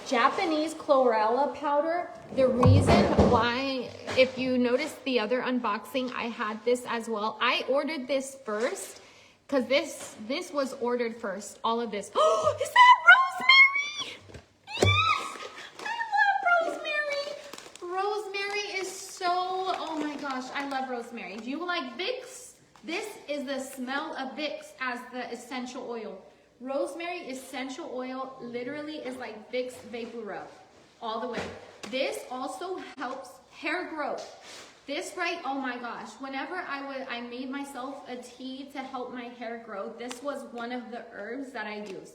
Japanese chlorella powder. The reason why, if you noticed the other unboxing, I had this as well. I ordered this first because this was ordered first. All of this. Oh, is that rosemary? Yes! I love rosemary. Rosemary is so, oh my gosh, I love rosemary. Do you like Vicks? This is the smell of Vicks as the essential oil. Rosemary essential oil literally is like Vicks Vapor Rub all the way. This also helps hair growth. This right, oh my gosh, whenever I made myself a tea to help my hair grow, this was one of the herbs that I use.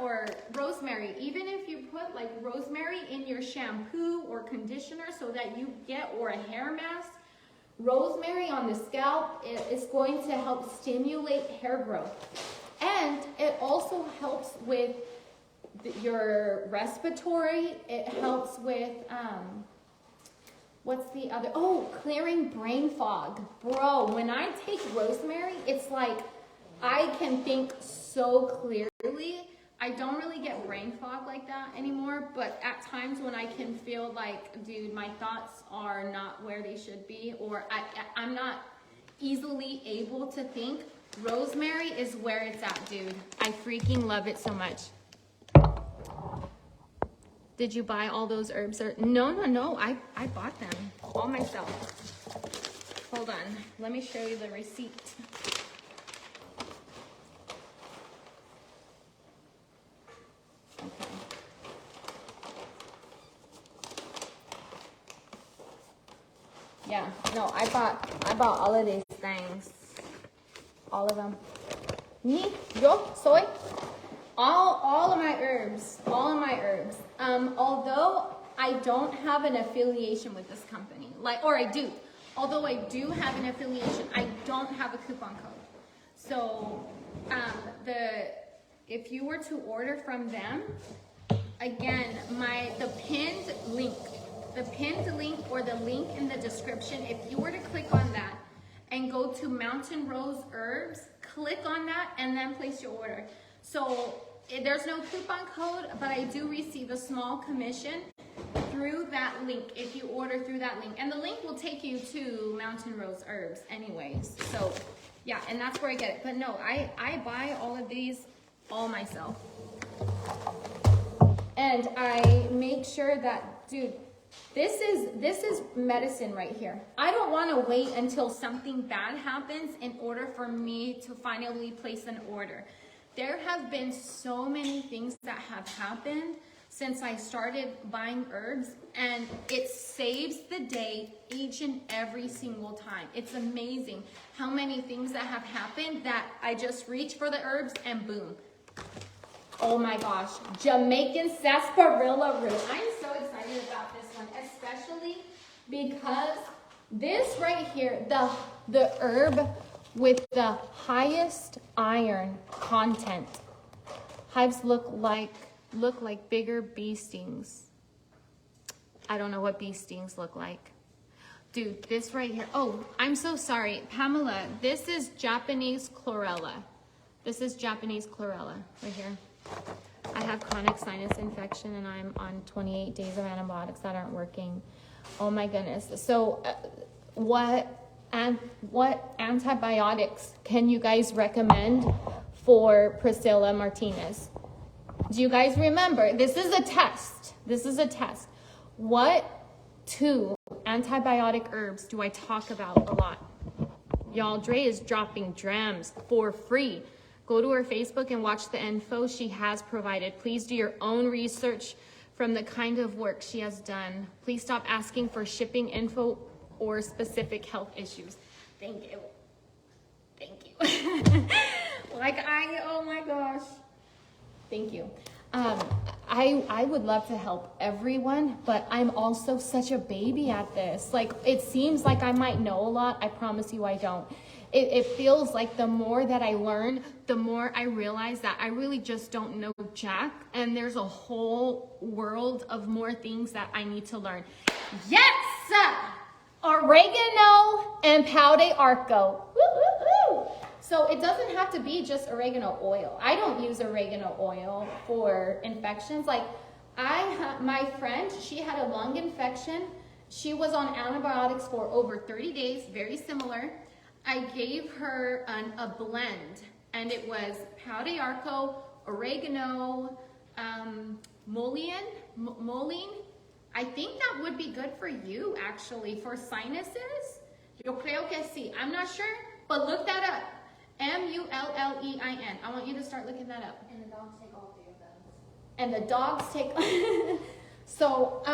Or rosemary, even if you put like rosemary in your shampoo or conditioner so that you get, or a hair mask, rosemary on the scalp is going to help stimulate hair growth. And it also helps with your respiratory. It helps with, what's the other? Oh, clearing brain fog. Bro, when I take rosemary, it's like I can think so clearly. I don't really get brain fog like that anymore, but at times when I can feel like, dude, my thoughts are not where they should be, or I'm not easily able to think, rosemary is where it's at, dude. I freaking love it so much. Did you buy all those herbs? No. I bought them all myself. Hold on. Let me show you the receipt. Okay. Yeah, no, I bought all of these things. All of them. Me, yo, soy. All of my herbs. Although I don't have an affiliation with this company, or I do. Although I do have an affiliation, I don't have a coupon code. So, if you were to order from them, again, the pinned link or the link in the description, if you were to click on that and go to Mountain Rose Herbs, click on that and then place your order. So there's no coupon code, but I do receive a small commission through that link if you order through that link. And the link will take you to Mountain Rose Herbs anyways. So yeah, and that's where I get it. But no, I buy all of these all myself. And I make sure that, dude, this is medicine right here. I don't want to wait until something bad happens in order for me to finally place an order. There have been so many things that have happened since I started buying herbs, and it saves the day each and every single time. It's amazing how many things that have happened that I just reach for the herbs and boom. Oh my gosh, Jamaican sarsaparilla root. I'm so excited about this one, especially because this right here, the herb with the highest iron content Hives look like bigger bee stings. I don't know what bee stings look like. Dude, this right here. Oh, I'm so sorry. Pamela, this is Japanese chlorella. This is Japanese chlorella right here. I have chronic sinus infection and I'm on 28 days of antibiotics that aren't working. Oh my goodness. So what antibiotics can you guys recommend for Priscilla Martinez? Do you guys remember? This is a test. This is a test. What 2 antibiotic herbs do I talk about a lot? Y'all, Dre is dropping drams for free. Go to her Facebook and watch the info she has provided. Please do your own research from the kind of work she has done. Please stop asking for shipping info or specific health issues. Thank you. Thank you. Oh my gosh. Thank you. I would love to help everyone, but I'm also such a baby at this. Like, it seems like I might know a lot. I promise you I don't. It feels like the more that I learn, the more I realize that I really just don't know jack, and there's a whole world of more things that I need to learn. Yes! Oregano and pau de arco. Woo, woo, woo. So it doesn't have to be just oregano oil. I don't use oregano oil for infections. Like, my friend, she had a lung infection. She was on antibiotics for over 30 days, very similar. I gave her a blend, and it was pau de arco, oregano, mullein. I think that would be good for you, actually, for sinuses. Yo creo que sí. I'm not sure, but look that up. Mullein. I want you to start looking that up.
And the dogs take all 3 of them.
And the dogs take. So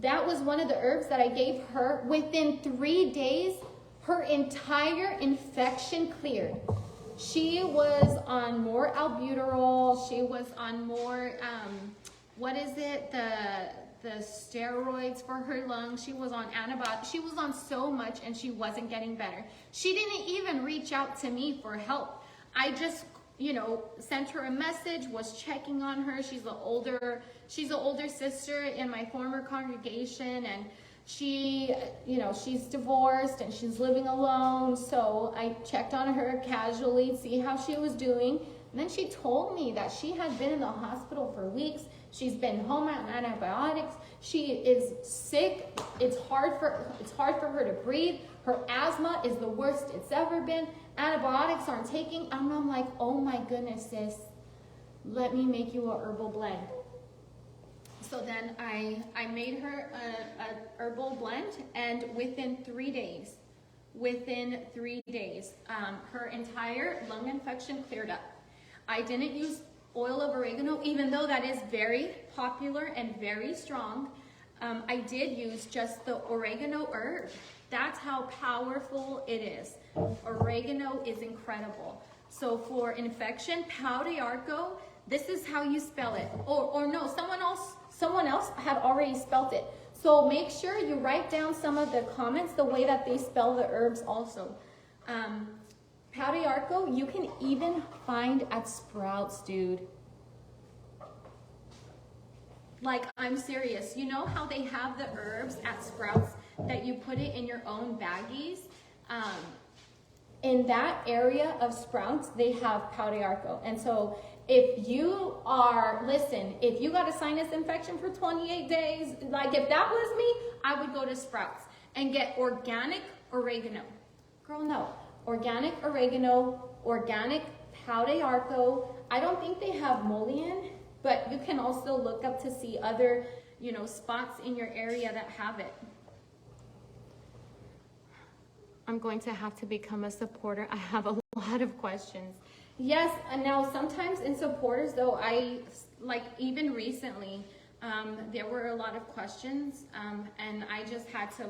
that was one of the herbs that I gave her. Within 3 days, her entire infection cleared. She was on more albuterol. She was on more, the steroids for her lungs. She was on antibiotics. She was on so much and she wasn't getting better. She didn't even reach out to me for help. I just, sent her a message, was checking on her. She's an older sister in my former congregation, and she, she's divorced and she's living alone. So I checked on her casually, see how she was doing. And then she told me that she had been in the hospital for weeks. She's been home on antibiotics. She is sick. It's hard for her to breathe. Her asthma is the worst it's ever been. Antibiotics aren't taking. And I'm like, oh my goodness, sis, let me make you a herbal blend. So then I made her a herbal blend, and within 3 days, her entire lung infection cleared up. I didn't use oil of oregano, even though that is very popular and very strong. I did use just the oregano herb. That's how powerful it is. Oregano is incredible. So for infection, pau de arco, this is how you spell it. Or no, someone else had already spelled it. So make sure you write down some of the comments the way that they spell the herbs also. Pau de arco, you can even find at Sprouts, dude. Like, I'm serious. You know how they have the herbs at Sprouts that you put it in your own baggies? In that area of Sprouts, they have pau de arco. And so if you got a sinus infection for 28 days, like if that was me, I would go to Sprouts and get organic oregano. Girl, no. Organic oregano, organic pau de arco. I don't think they have mullein, but you can also look up to see other, spots in your area that have it. I'm going to have to become a supporter. I have a lot of questions. Yes, and now sometimes in supporters though, even recently, there were a lot of questions, and I just had to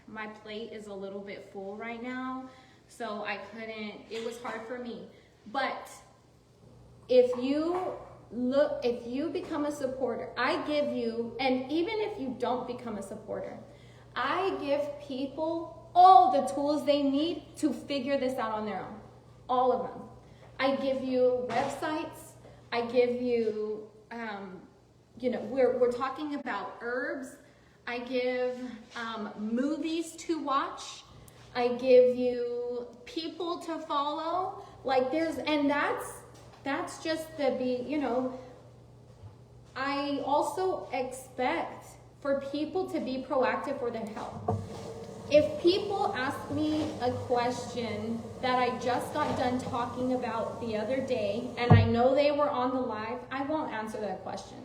my plate is a little bit full right now, so it was hard for me. But if you become a supporter, I give you, and even if you don't become a supporter, I give people all the tools they need to figure this out on their own. All of them. I give you websites. I give you, you know, we're talking about herbs. I give movies to watch. I give you people to follow. Like that's just you know, I also expect for people to be proactive for their health. If people ask me a question that I just got done talking about the other day, and I know they were on the live, I won't answer that question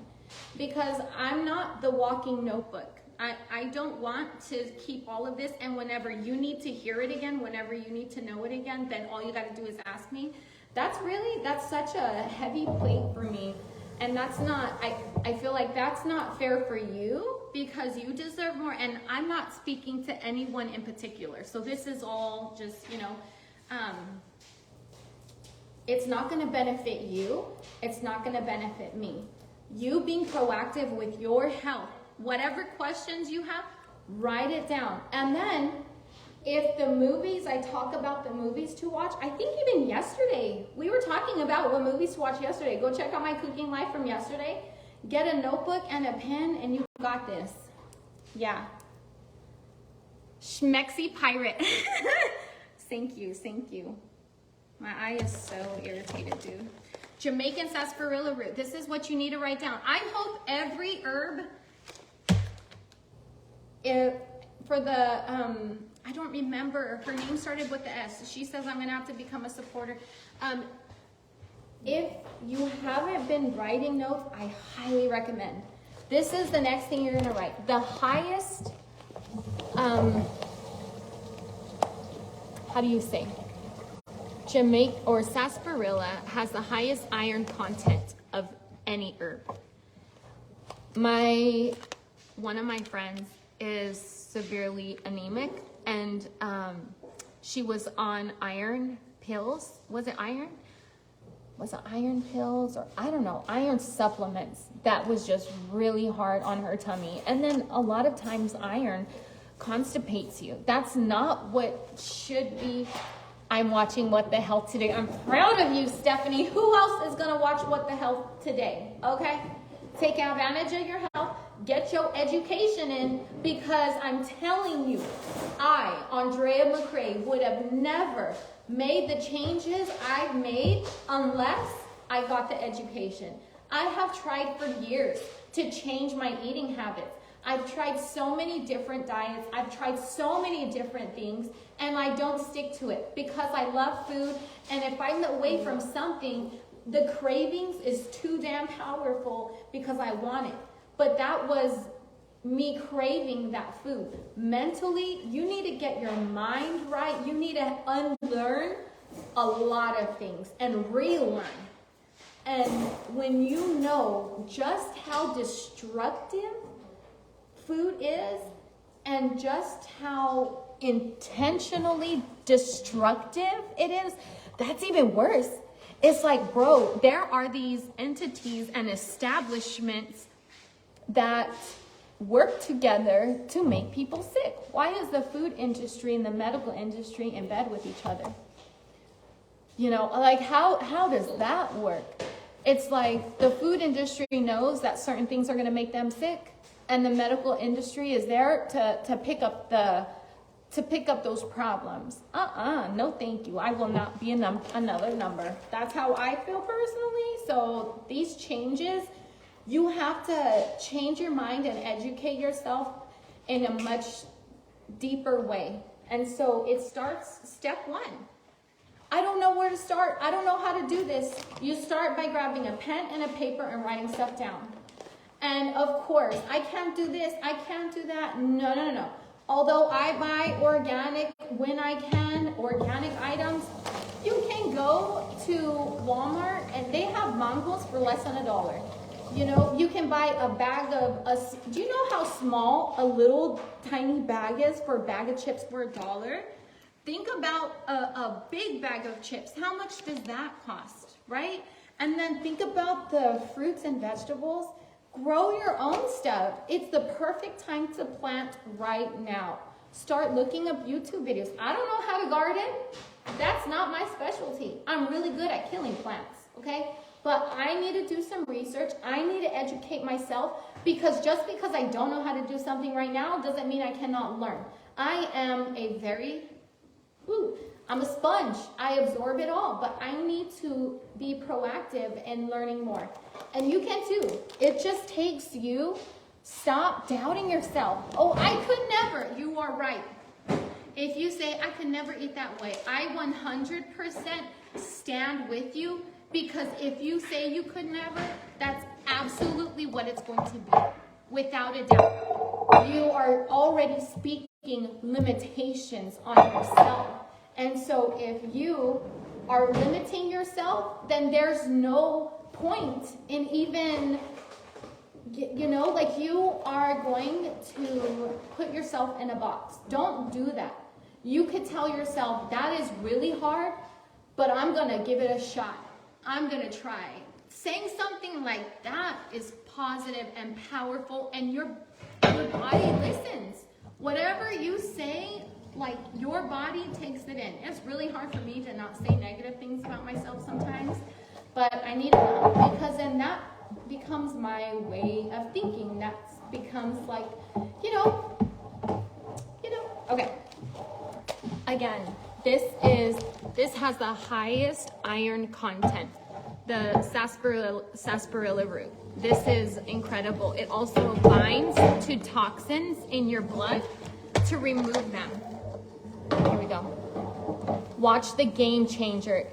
because I'm not the walking notebook. I don't want to keep all of this, and whenever you need to hear it again, whenever you need to know it again, then all you got to do is ask me. That's such a heavy plate for me. And that's not, I feel like that's not fair for you because you deserve more. And I'm not speaking to anyone in particular. So this is all just, you know, it's not going to benefit you. It's not going to benefit me. You being proactive with your health, whatever questions you have, write it down. And then if the movies, I talk about the movies to watch, I think even yesterday, we were talking about what movies to watch yesterday. Go check out my cooking life from yesterday. Get a notebook and a pen and you got this. Yeah. Schmexy pirate. Thank you. My eye is so irritated, dude. Jamaican sarsaparilla root. This is what you need to write down. I hope every herb, for the, I don't remember, her name started with the S. She says I'm going to have to become a supporter. If you haven't been writing notes, I highly recommend. This is the next thing you're going to write. The highest, how do you say? Jamaica or sarsaparilla has the highest iron content of any herb. One of my friends is severely anemic, and she was on iron pills. Was it iron? Was it iron pills or I don't know, iron supplements that was just really hard on her tummy. And then a lot of times iron constipates you. That's not what should be. I'm watching What the Health today. I'm proud of you, Stephanie. Who else is going to watch What the Health today? Okay? Take advantage of your health. Get your education in, because I'm telling you, I, Dre Mccray, would have never made the changes I've made unless I got the education. I have tried for years to change my eating habits. I've tried so many different diets. I've tried so many different things, and I don't stick to it because I love food. And if I'm away from something, the cravings is too damn powerful because I want it. But that was me craving that food. Mentally, you need to get your mind right. You need to unlearn a lot of things and relearn. And when you know just how destructive food is and just how intentionally destructive it is, that's even worse. It's like, bro, there are these entities and establishments that work together to make people sick. Why is the food industry and the medical industry in bed with each other? You know, like how does that work? It's like the food industry knows that certain things are going to make them sick, and the medical industry is there to pick up those problems. No thank you. I will not be another number. That's how I feel personally. So these changes, you have to change your mind and educate yourself in a much deeper way. And so it starts, step one. I don't know where to start. I don't know how to do this. You start by grabbing a pen and a paper and writing stuff down. And of course, I can't do this, I can't do that. No. Although I buy organic when I can, organic items, you can go to Walmart and they have mangoes for less than $1. You know, you can buy a bag of, do you know how small a little tiny bag is for a bag of chips for $1? Think about a big bag of chips. How much does that cost, right? And then think about the fruits and vegetables. Grow your own stuff. It's the perfect time to plant right now. Start looking up YouTube videos. I don't know how to garden. That's not my specialty. I'm really good at killing plants, okay? but I need to do some research. I need to educate myself, because just because I don't know how to do something right now doesn't mean I cannot learn. I am I'm a sponge. I absorb it all, but I need to be proactive in learning more. And you can too. It just takes you. Stop doubting yourself. Oh, I could never. You are right. If you say, I could never eat that way, I 100% stand with you, because if you say you could never, that's absolutely what it's going to be, without a doubt. You are already speaking limitations on yourself. And so if you are limiting yourself, then there's no point in even, like, you are going to put yourself in a box. Don't do that. You could tell yourself, that is really hard, but I'm going to give it a shot. I'm going to try. Saying something like that is positive and powerful, and your body listens. Whatever you say, like, your body takes it in. It's really hard for me to not say negative things about myself sometimes, but I need to know, because then that becomes my way of thinking. That becomes like, okay. Again, this has the highest iron content, the sarsaparilla root. This is incredible. It also binds to toxins in your blood to remove them. Here we go. Watch the Game Changer.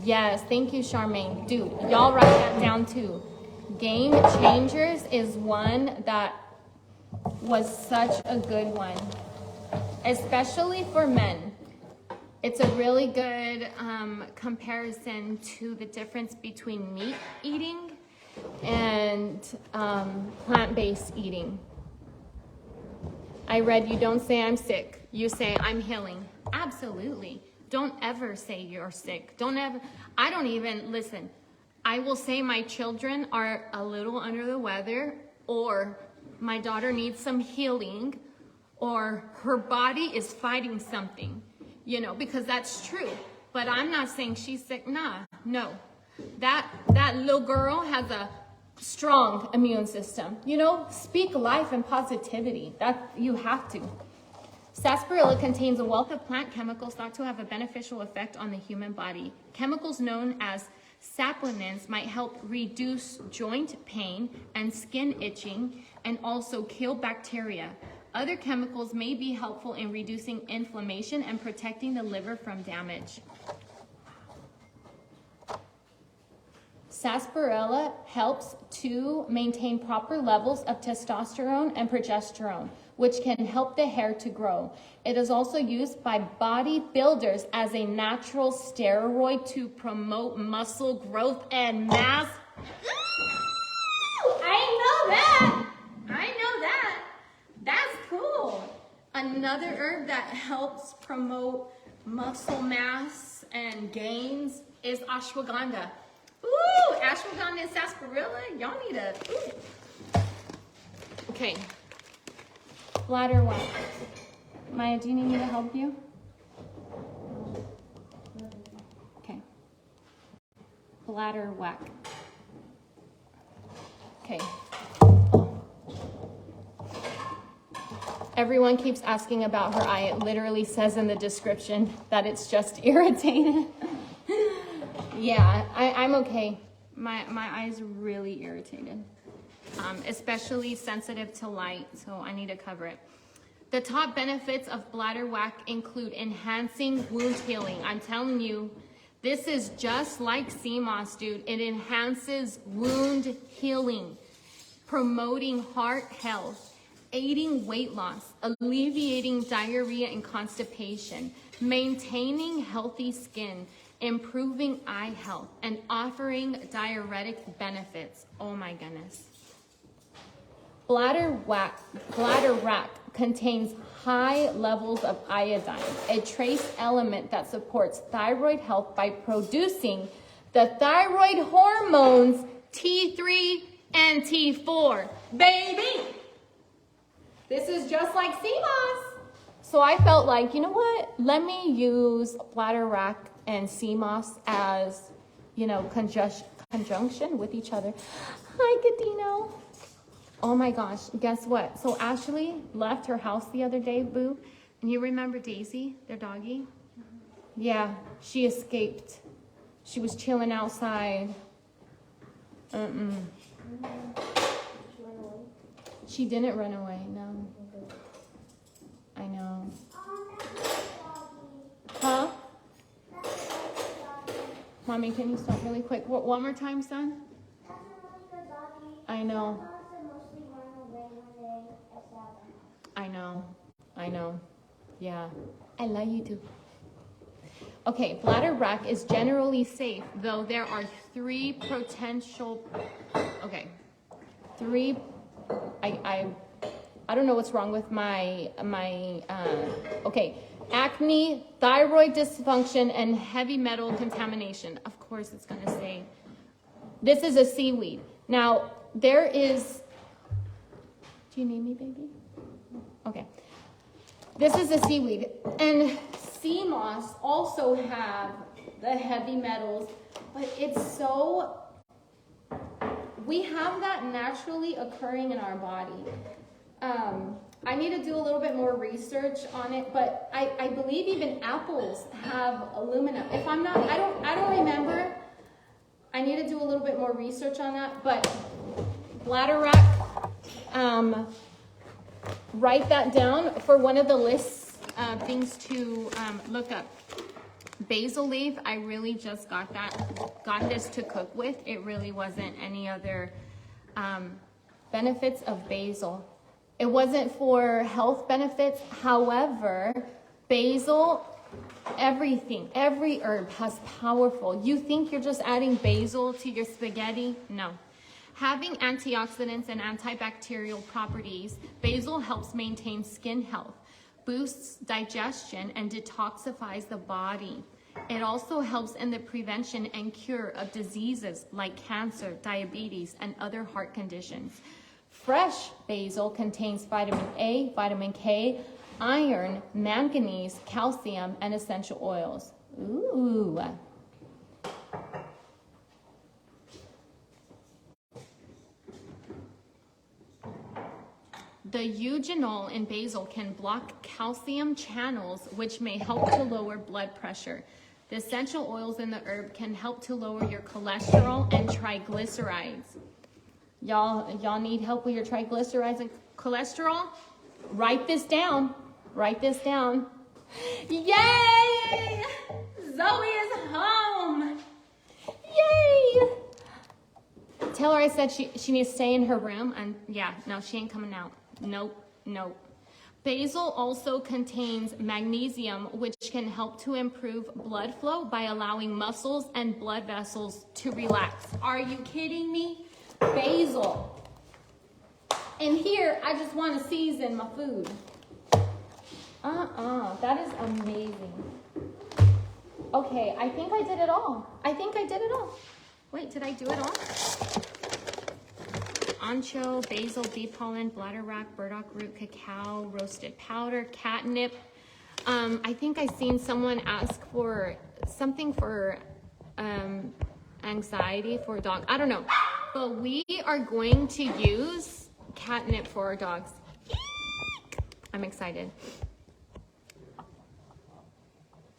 Yes, thank you, Charmaine. Dude, y'all write that down too. Game Changers is one that was such a good one, especially for men. It's a really good comparison to the difference between meat eating and plant-based eating. I read, you don't say I'm sick, you say I'm healing. Absolutely. Don't ever say you're sick. I don't even, listen, I will say my children are a little under the weather, or my daughter needs some healing, or her body is fighting something, because that's true. But I'm not saying she's sick. No. That little girl has a strong immune system. Speak life and positivity. That you have to. Sarsaparilla contains a wealth of plant chemicals thought to have a beneficial effect on the human body. Chemicals known as saponins might help reduce joint pain and skin itching, and also kill bacteria. Other chemicals may be helpful in reducing inflammation and protecting the liver from damage. Sarsaparilla helps to maintain proper levels of testosterone and progesterone, which can help the hair to grow. It is also used by bodybuilders as a natural steroid to promote muscle growth and mass. I know that. That's cool. Another herb that helps promote muscle mass and gains is ashwagandha. Ooh, ashwagandha and sarsaparilla. Y'all need to. Ooh. Okay. Bladder wax. Maya, do you need me to help you? Okay. Bladder whack. Okay. Oh. Everyone keeps asking about her eye. It literally says in the description that it's just irritated. Yeah, I'm okay. My eye's really irritated. Especially sensitive to light, so I need to cover it. The top benefits of bladder whack include enhancing wound healing. I'm telling you, this is just like sea moss, dude. It enhances wound healing, promoting heart health, aiding weight loss, alleviating diarrhea and constipation, maintaining healthy skin, improving eye health, and offering diuretic benefits. Oh my goodness. Bladder whack contains high levels of iodine, a trace element that supports thyroid health by producing the thyroid hormones T3 and T4. Baby! This is just like sea moss. So I felt like, you know what? Let me use bladder whack and sea moss as, conjunction with each other. Hi, Cadino. Oh my gosh, guess what? So Ashley left her house the other day, Boo. And you remember Daisy, their doggie? Yeah, she escaped. She was chilling outside. She didn't run away, no. I know. Huh? Mommy, can you stop really quick? One more time, son? I know. I know. Yeah. I love you too. Okay, bladder wreck is generally safe, though there are three potential, I don't know what's wrong with my acne, thyroid dysfunction, and heavy metal contamination. Of course it's gonna say, this is a seaweed. Now, there is, do you need me, baby? Okay. This is a seaweed, and sea moss also have the heavy metals, but it's so, we have that naturally occurring in our body. I need to do a little bit more research on it, but I believe even apples have aluminum. If I'm not, I don't remember. I need to do a little bit more research on that, but bladder wreck, write that down for one of the lists of things to look up. Basil leaf, I really just got this to cook with. It really wasn't any other benefits of basil. It wasn't for health benefits. However, basil, every herb has powerful. You think you're just adding basil to your spaghetti? No. Having antioxidants and antibacterial properties, basil helps maintain skin health, boosts digestion, and detoxifies the body. It also helps in the prevention and cure of diseases like cancer, diabetes, and other heart conditions. Fresh basil contains vitamin A, vitamin K, iron, manganese, calcium, and essential oils. Ooh. The eugenol in basil can block calcium channels, which may help to lower blood pressure. The essential oils in the herb can help to lower your cholesterol and triglycerides. Y'all need help with your triglycerides and cholesterol? Write this down. Write this down. Yay! Zoe is home. Yay! Tell her I said she needs to stay in her room, and yeah, no, she ain't coming out. Nope. Basil also contains magnesium, which can help to improve blood flow by allowing muscles and blood vessels to relax. Are you kidding me? Basil. And here, I just want to season my food. That is amazing. Okay, I think I did it all. Wait, did I do it all? Ancho, basil, bee pollen, bladder wrack, burdock root, cacao, roasted powder, catnip. I think I seen someone ask for something for anxiety for a dog. I don't know. But we are going to use catnip for our dogs. I'm excited.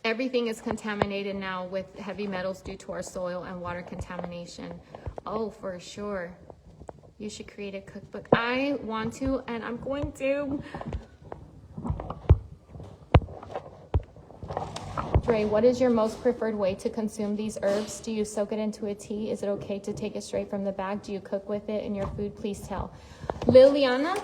Everything is contaminated now with heavy metals due to our soil and water contamination. Oh, for sure. You should create a cookbook. I want to, and I'm going to. Dre, what is your most preferred way to consume these herbs? Do you soak it into a tea? Is it okay to take it straight from the bag? Do you cook with it in your food? Please tell. Liliana,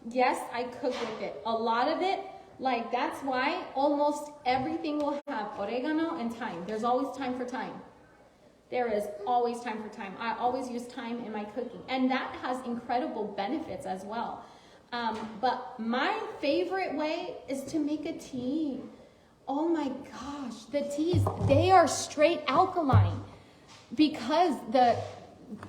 yes, I cook with it. A lot of it, like that's why almost everything will have oregano and thyme. There's always time for thyme. There is always time for thyme. I always use thyme in my cooking. And that has incredible benefits as well. But my favorite way is to make a tea. Oh my gosh, the teas, they are straight alkaline because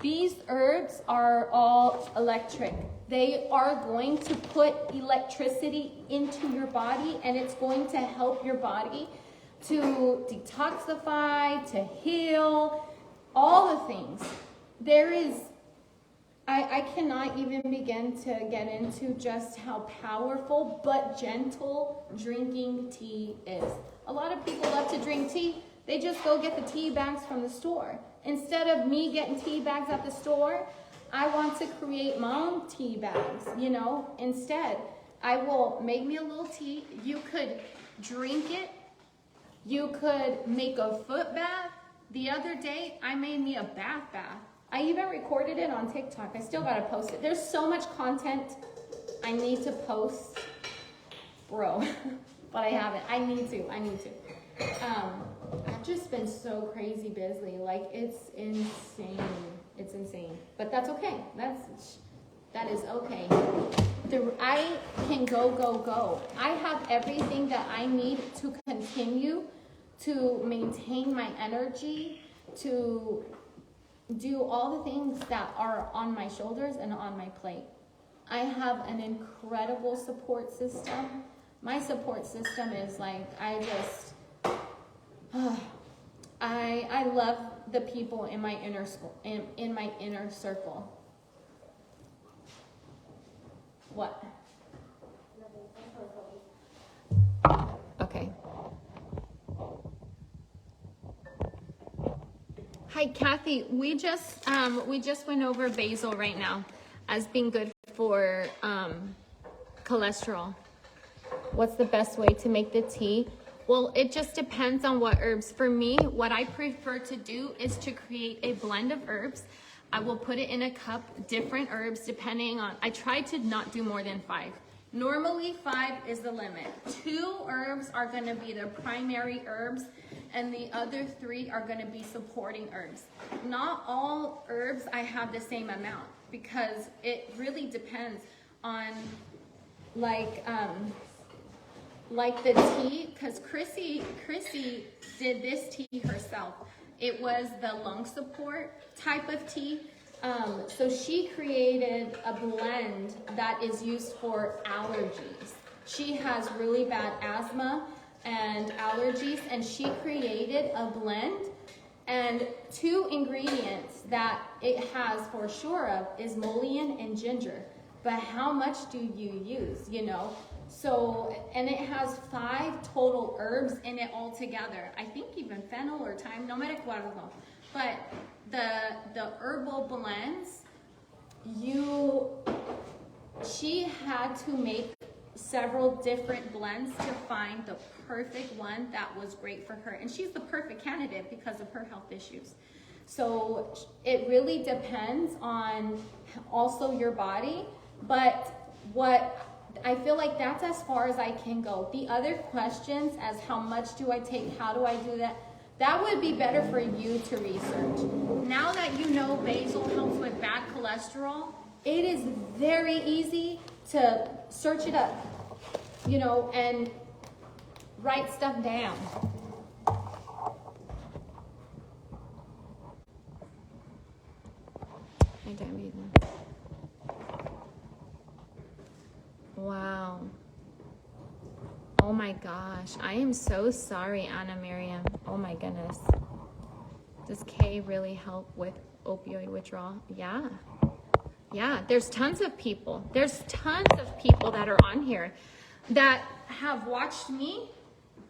these herbs are all electric. They are going to put electricity into your body, and it's going to help your body to detoxify, to heal. all the things. There is, I cannot even begin to get into just how powerful but gentle drinking tea is. A lot of people love to drink tea. They just go get the tea bags from the store. Instead of me getting tea bags at the store, I want to create my own tea bags, you know. Instead, I will make me a little tea. You could drink it. You could make a foot bath. The other day, I made me a bath. I even recorded it on TikTok. I still gotta post it. There's so much content I need to post, bro, but I haven't. I need to. I've just been so crazy busy. Like, it's insane. It's insane. But that's okay. That is okay. I can go. I have everything that I need to continue to maintain my energy, to do all the things that are on my shoulders and on my plate. I have an incredible support system. My support system is like, I love the people in my inner circle. What? Okay. Hi, Kathy. We just went over basil right now as being good for cholesterol. What's the best way to make the tea? Well, it just depends on what herbs. For me, what I prefer to do is to create a blend of herbs. I will put it in a cup, different herbs, depending on, I try to not do more than 5. Normally 5 is the limit. 2 herbs are gonna be the primary herbs, and the other 3 are gonna be supporting herbs. Not all herbs I have the same amount, because it really depends on like the tea, because Chrissy did this tea herself. It was the lung support type of tea. So she created a blend that is used for allergies. She has really bad asthma and allergies, and she created a blend, and 2 ingredients that it has for sure of is mullein and ginger. But how much do you use, you know? So, and it has 5 total herbs in it all together. I think even fennel or thyme, no me recuerdo. But the herbal blends, she had to make several different blends to find the perfect one that was great for her. And she's the perfect candidate because of her health issues. So it really depends on also your body. But what I feel like that's as far as I can go. The other questions as how much do I take, how do I do that, that would be better for you to research. Now that you know basil helps with bad cholesterol, it is very easy to search it up, you know, and write stuff down. I don't read them. Wow. Oh my gosh. I am so sorry, Anna Miriam. Oh my goodness. Does K really help with opioid withdrawal? Yeah. Yeah, there's tons of people. There's tons of people that are on here that have watched me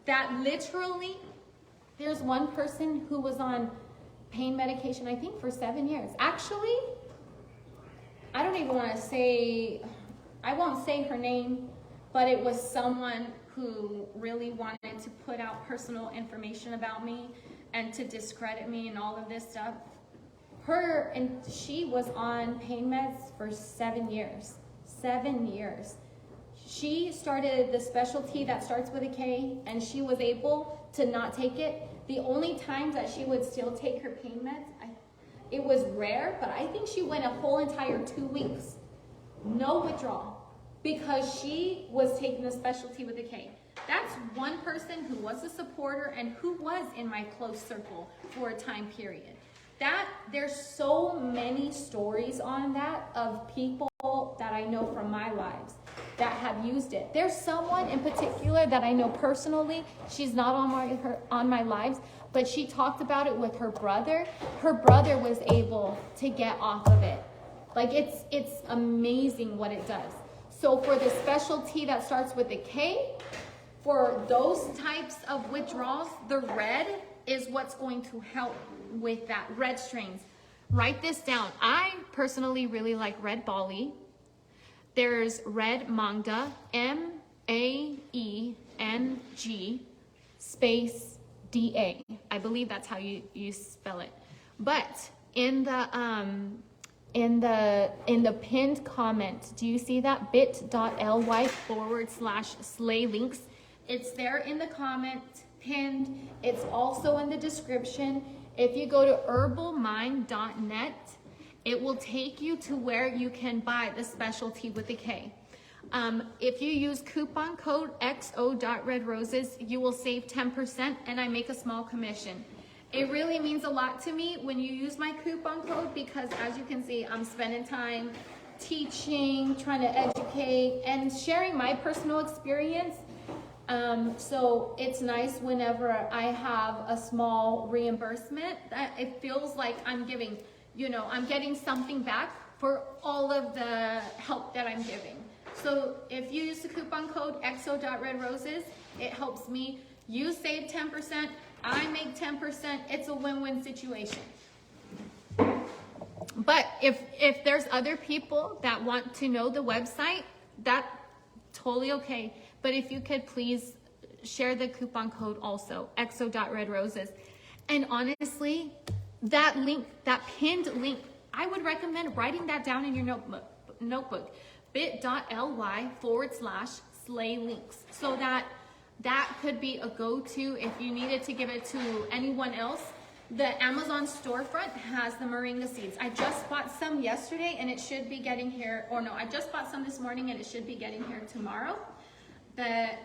that literally, there's one person who was on pain medication, I think for 7 years. Actually, I don't even want to say, I won't say her name, but it was someone who really wanted to put out personal information about me and to discredit me and all of this stuff. She was on pain meds for 7 years. 7 years. She started the specialty that starts with a K, and she was able to not take it. The only times that she would still take her pain meds, it was rare, but I think she went a whole entire 2 weeks. No withdrawal, because she was taking the specialty with a K. That's one person who was a supporter and who was in my close circle for a time period. There's so many stories on that of people that I know from my lives that have used it. There's someone in particular that I know personally. She's not on my lives, but she talked about it with her brother. Her brother was able to get off of it. Like it's amazing what it does. So for the specialty that starts with a K, for those types of withdrawals, the red is what's going to help with that. Red strains. Write this down. I personally really like red Bali. There's red Mangda, MAENG space DA. I believe that's how you spell it. But in the pinned comment, do you see that? bit.ly/slay links. It's there in the comment pinned. It's also in the description. If you go to herbalmind.net, it will take you to where you can buy the specialty with a K. If you use coupon code XO.redroses, you will save 10% and I make a small commission. It really means a lot to me when you use my coupon code because as you can see, I'm spending time teaching, trying to educate, and sharing my personal experience. So it's nice whenever I have a small reimbursement that it feels like I'm giving, I'm getting something back for all of the help that I'm giving. So if you use the coupon code XO.redroses, it helps me. You save 10%, I make 10%. It's a win-win situation. But if there's other people that want to know the website, that's totally okay. But if you could please share the coupon code also, XO.redroses. And honestly, that link, that pinned link, I would recommend writing that down in your notebook. bit.ly/slay links. So that could be a go-to if you needed to give it to anyone else. The Amazon storefront has the moringa seeds. I just bought some yesterday and it should be getting here, or no, I just bought some this morning and it should be getting here tomorrow. The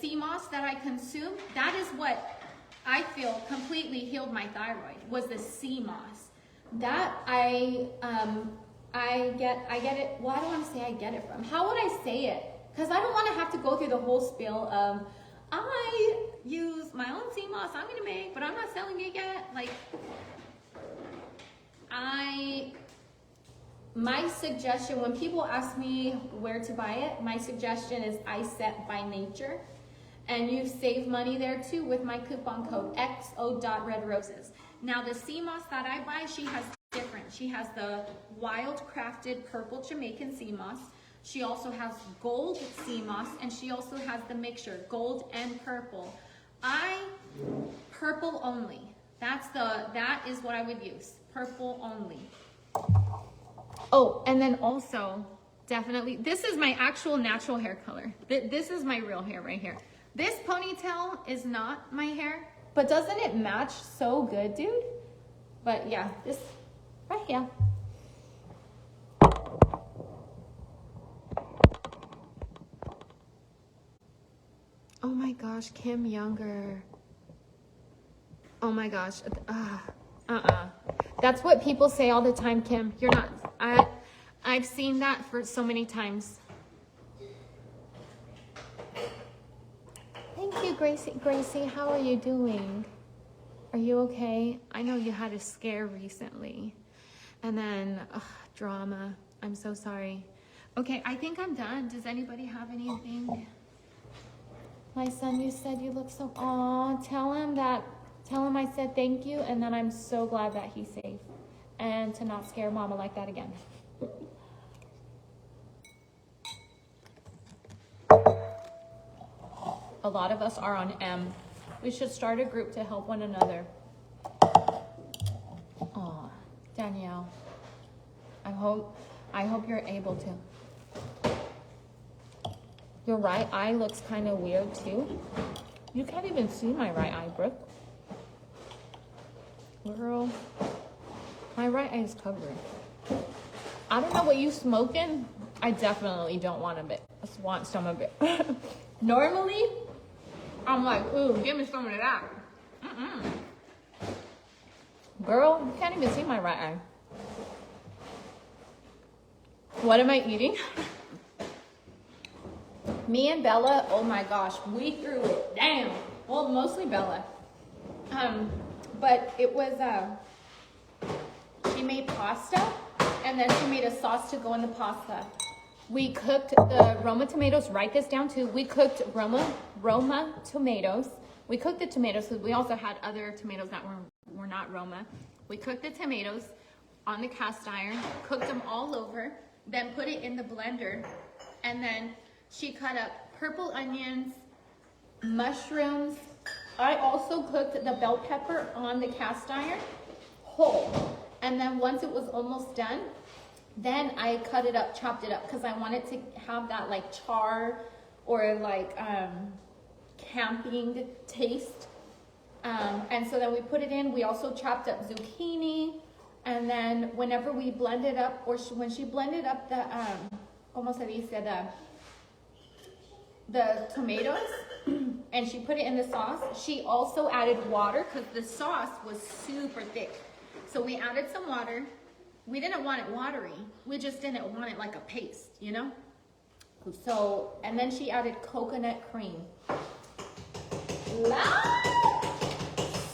sea moss that I consume, that is what I feel completely healed my thyroid, was the sea moss. That I get it, well, I don't want to say I get it from. How would I say it? Because I don't want to have to go through the whole spiel of, I use my own sea moss I'm going to make, but I'm not selling it yet. Like, my suggestion, when people ask me where to buy it, my suggestion is iSet by Nature. And you save money there too with my coupon code XO.redroses. Now the sea moss that I buy, she has different. She has the wild crafted purple Jamaican sea moss. She also has gold sea moss, and she also has the mixture, gold and purple. Purple only. That is what I would use. Purple only. Oh, and then also, definitely, this is my actual natural hair color. This is my real hair right here. This ponytail is not my hair, but doesn't it match so good, dude? But yeah, this right here. Oh my gosh, Kim Younger. Oh my gosh. That's what people say all the time, Kim. You're not. I've seen that for so many times. Thank you, Gracie. Gracie, how are you doing? Are you okay? I know you had a scare recently. And then, drama. I'm so sorry. Okay, I think I'm done. Does anybody have anything? My son, you said you look so... Aw, tell him I said thank you, and then I'm so glad that he's safe. And to not scare mama like that again. A lot of us are on M. We should start a group to help one another. Aw, Danielle. I hope you're able to. Your right eye looks kind of weird too. You can't even see my right eye, Brooke. Girl, my right eye is covered. I don't know what you smoking. I definitely don't want a bit. I just want some of it. Normally, I'm like, ooh, give me some of that. Girl, you can't even see my right eye. What am I eating? Me and Bella, oh my gosh, we threw it down. Well, mostly Bella. But it was, she made pasta, and then she made a sauce to go in the pasta. We cooked the Roma tomatoes. Write this down too. We cooked Roma tomatoes. We cooked the tomatoes because we also had other tomatoes that were not Roma. We cooked the tomatoes on the cast iron, cooked them all over, then put it in the blender, and then she cut up purple onions, mushrooms. I also cooked the bell pepper on the cast iron whole. And then once it was almost done, then I cut it up, chopped it up, because I wanted to have that like char or like camping taste. And so then we put it in. We also chopped up zucchini. And then whenever we blended up, or when she blended up the, como se dice, the tomatoes, and she put it in the sauce, she also added water because the sauce was super thick. So we added some water. We didn't want it watery. We just didn't want it like a paste, you know? So, and then she added coconut cream.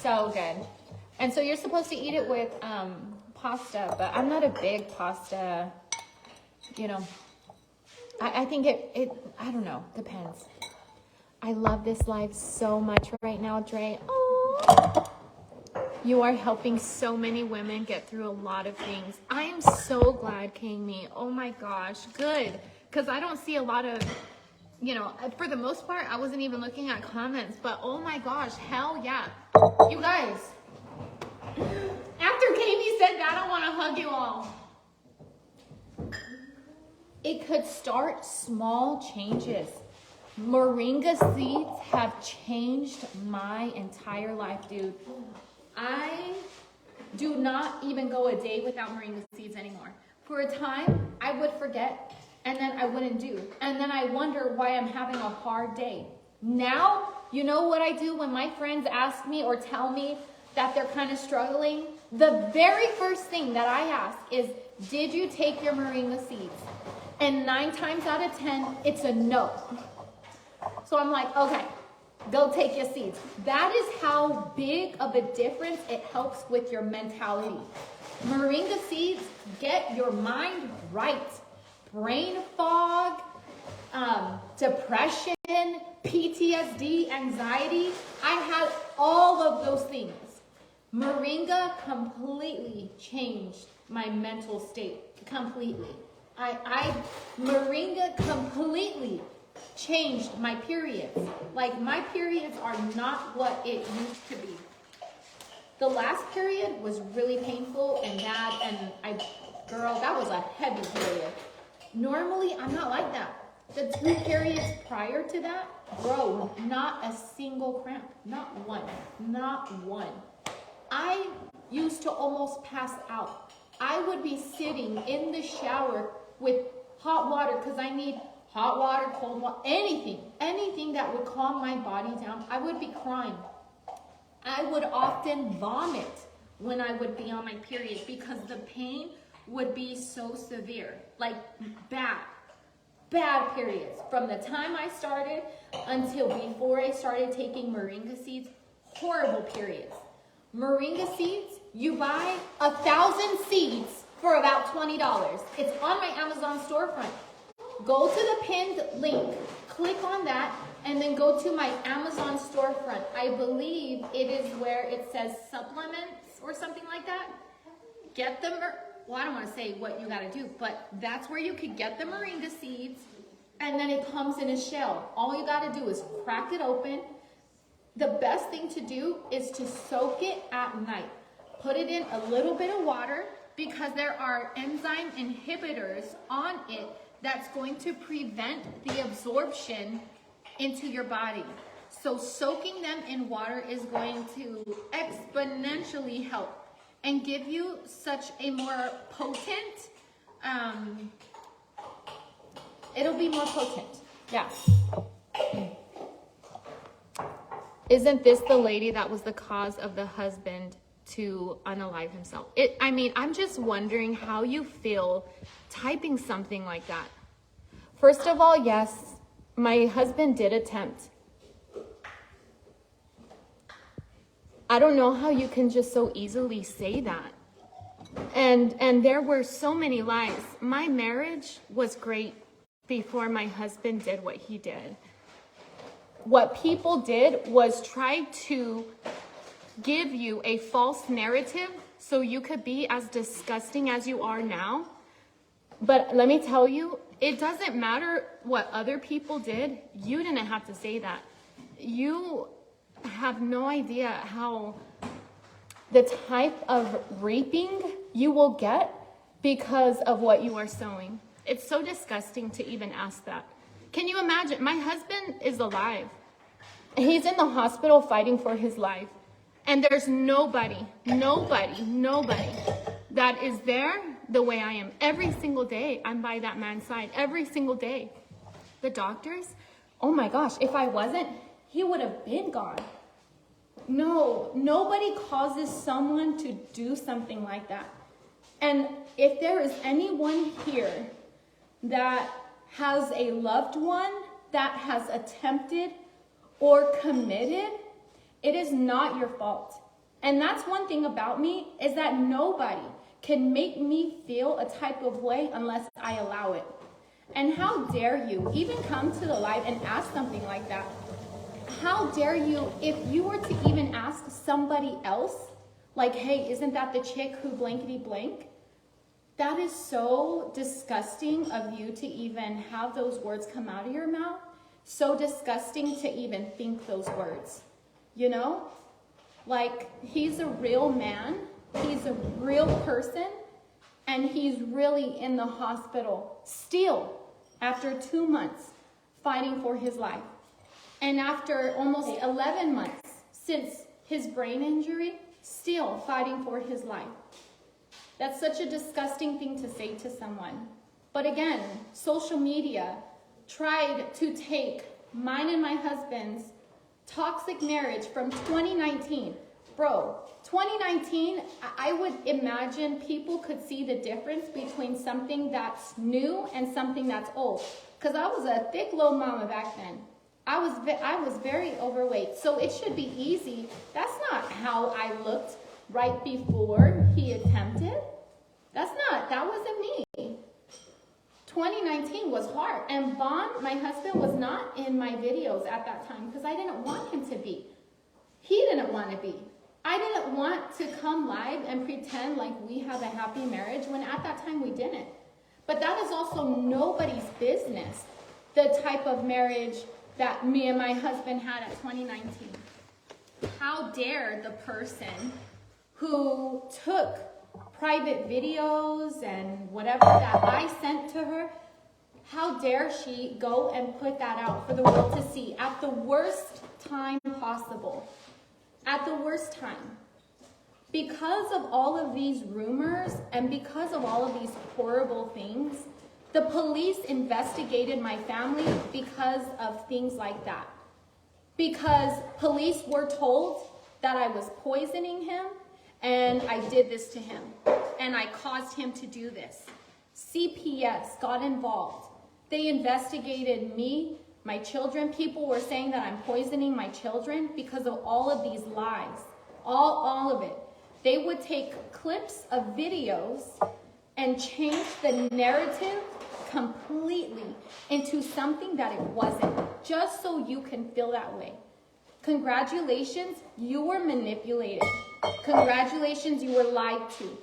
So good. And so you're supposed to eat it with pasta, but I'm not a big pasta, you know. I think it I don't know, depends. I love this live so much right now, Dre. Oh, you are helping so many women get through a lot of things. I am so glad, Kami. Oh my gosh, good. Because I don't see a lot of, you know, for the most part, I wasn't even looking at comments, but oh my gosh, hell yeah. You guys, after Kami said that, I want to hug you all. It could start small changes. Moringa seeds have changed my entire life, dude. I do not even go a day without moringa seeds anymore. For a time, I would forget, and then I wouldn't do. And then I wonder why I'm having a hard day. Now, you know what I do when my friends ask me or tell me that they're kind of struggling? The very first thing that I ask is, did you take your moringa seeds? And 9 times out of 10, it's a no. So I'm like, okay, go take your seeds. That is how big of a difference it helps with your mentality. Moringa seeds get your mind right. Brain fog, depression, PTSD, anxiety. I had all of those things. Moringa completely changed my mental state. Completely. Moringa completely changed my periods. Like, my periods are not what it used to be. The last period was really painful and bad, and girl, that was a heavy period. Normally, I'm not like that. The 2 periods prior to that, bro, not a single cramp. Not one. Not one. I used to almost pass out. I would be sitting in the shower with hot water because I need hot water, cold water, anything that would calm my body down. I would be crying. I would often vomit when I would be on my period because the pain would be so severe, like bad periods. From the time I started until before I started taking moringa seeds, horrible periods. Moringa seeds, you buy 1,000 seeds for about $20. It's on my Amazon storefront. Go to the pinned link, click on that, and then go to my Amazon storefront. I believe it is where it says supplements or something like that. Get them, well, I don't want to say what you got to do, but that's where you could get the moringa seeds, and then it comes in a shell. All you got to do is crack it open. The best thing to do is to soak it at night. Put it in a little bit of water because there are enzyme inhibitors on it that's going to prevent the absorption into your body. So soaking them in water is going to exponentially help and give you such a more potent, it'll be more potent. Yeah. Isn't this the lady that was the cause of the husband to unalive himself? I mean, I'm just wondering how you feel typing something like that. First of all, yes, my husband did attempt. I don't know how you can just so easily say that. And there were so many lies. My marriage was great before my husband did what he did. What people did was try to give you a false narrative so you could be as disgusting as you are now. But let me tell you, it doesn't matter what other people did. You didn't have to say that. You have no idea how the type of reaping you will get because of what you are sowing. It's so disgusting to even ask that. Can you imagine? My husband is alive. He's in the hospital fighting for his life. And there's nobody that is there the way I am. Every single day, I'm by that man's side. Every single day. The doctors, oh my gosh, if I wasn't, he would have been gone. No, nobody causes someone to do something like that. And if there is anyone here that has a loved one that has attempted or committed, it is not your fault. And that's one thing about me, is that nobody can make me feel a type of way unless I allow it. And how dare you even come to the live and ask something like that? How dare you, if you were to even ask somebody else, like, hey, isn't that the chick who blankety blank? That is so disgusting of you to even have those words come out of your mouth. So disgusting to even think those words, you know? Like, he's a real man, he's a real person, and he's really in the hospital still after 2 months fighting for his life. And after almost 11 months since his brain injury, still fighting for his life. That's such a disgusting thing to say to someone. But again, social media tried to take mine and my husband's toxic marriage from 2019. Bro, 2019, I would imagine people could see the difference between something that's new and something that's old. Because I was a thick little mama back then. I was very overweight, so it should be easy. That's not how I looked right before he attempted. That wasn't me. 2019 was hard, and Vaughn, my husband, was not in my videos at that time because I didn't want him to be. He didn't want to be. I didn't want to come live and pretend like we have a happy marriage when at that time we didn't. But that is also nobody's business, the type of marriage that me and my husband had at 2019. How dare the person who took private videos and whatever that I sent to her, how dare she go and put that out for the world to see at the worst time possible? At the worst time. Because of all of these rumors and because of all of these horrible things, the police investigated my family because of things like that. Because police were told that I was poisoning him and I did this to him and I caused him to do this. CPS got involved. They investigated me, my children. People were saying that I'm poisoning my children because of all of these lies. All of it. They would take clips of videos and change the narrative completely into something that it wasn't, just so you can feel that way. Congratulations, you were manipulated. Congratulations, you were lied to.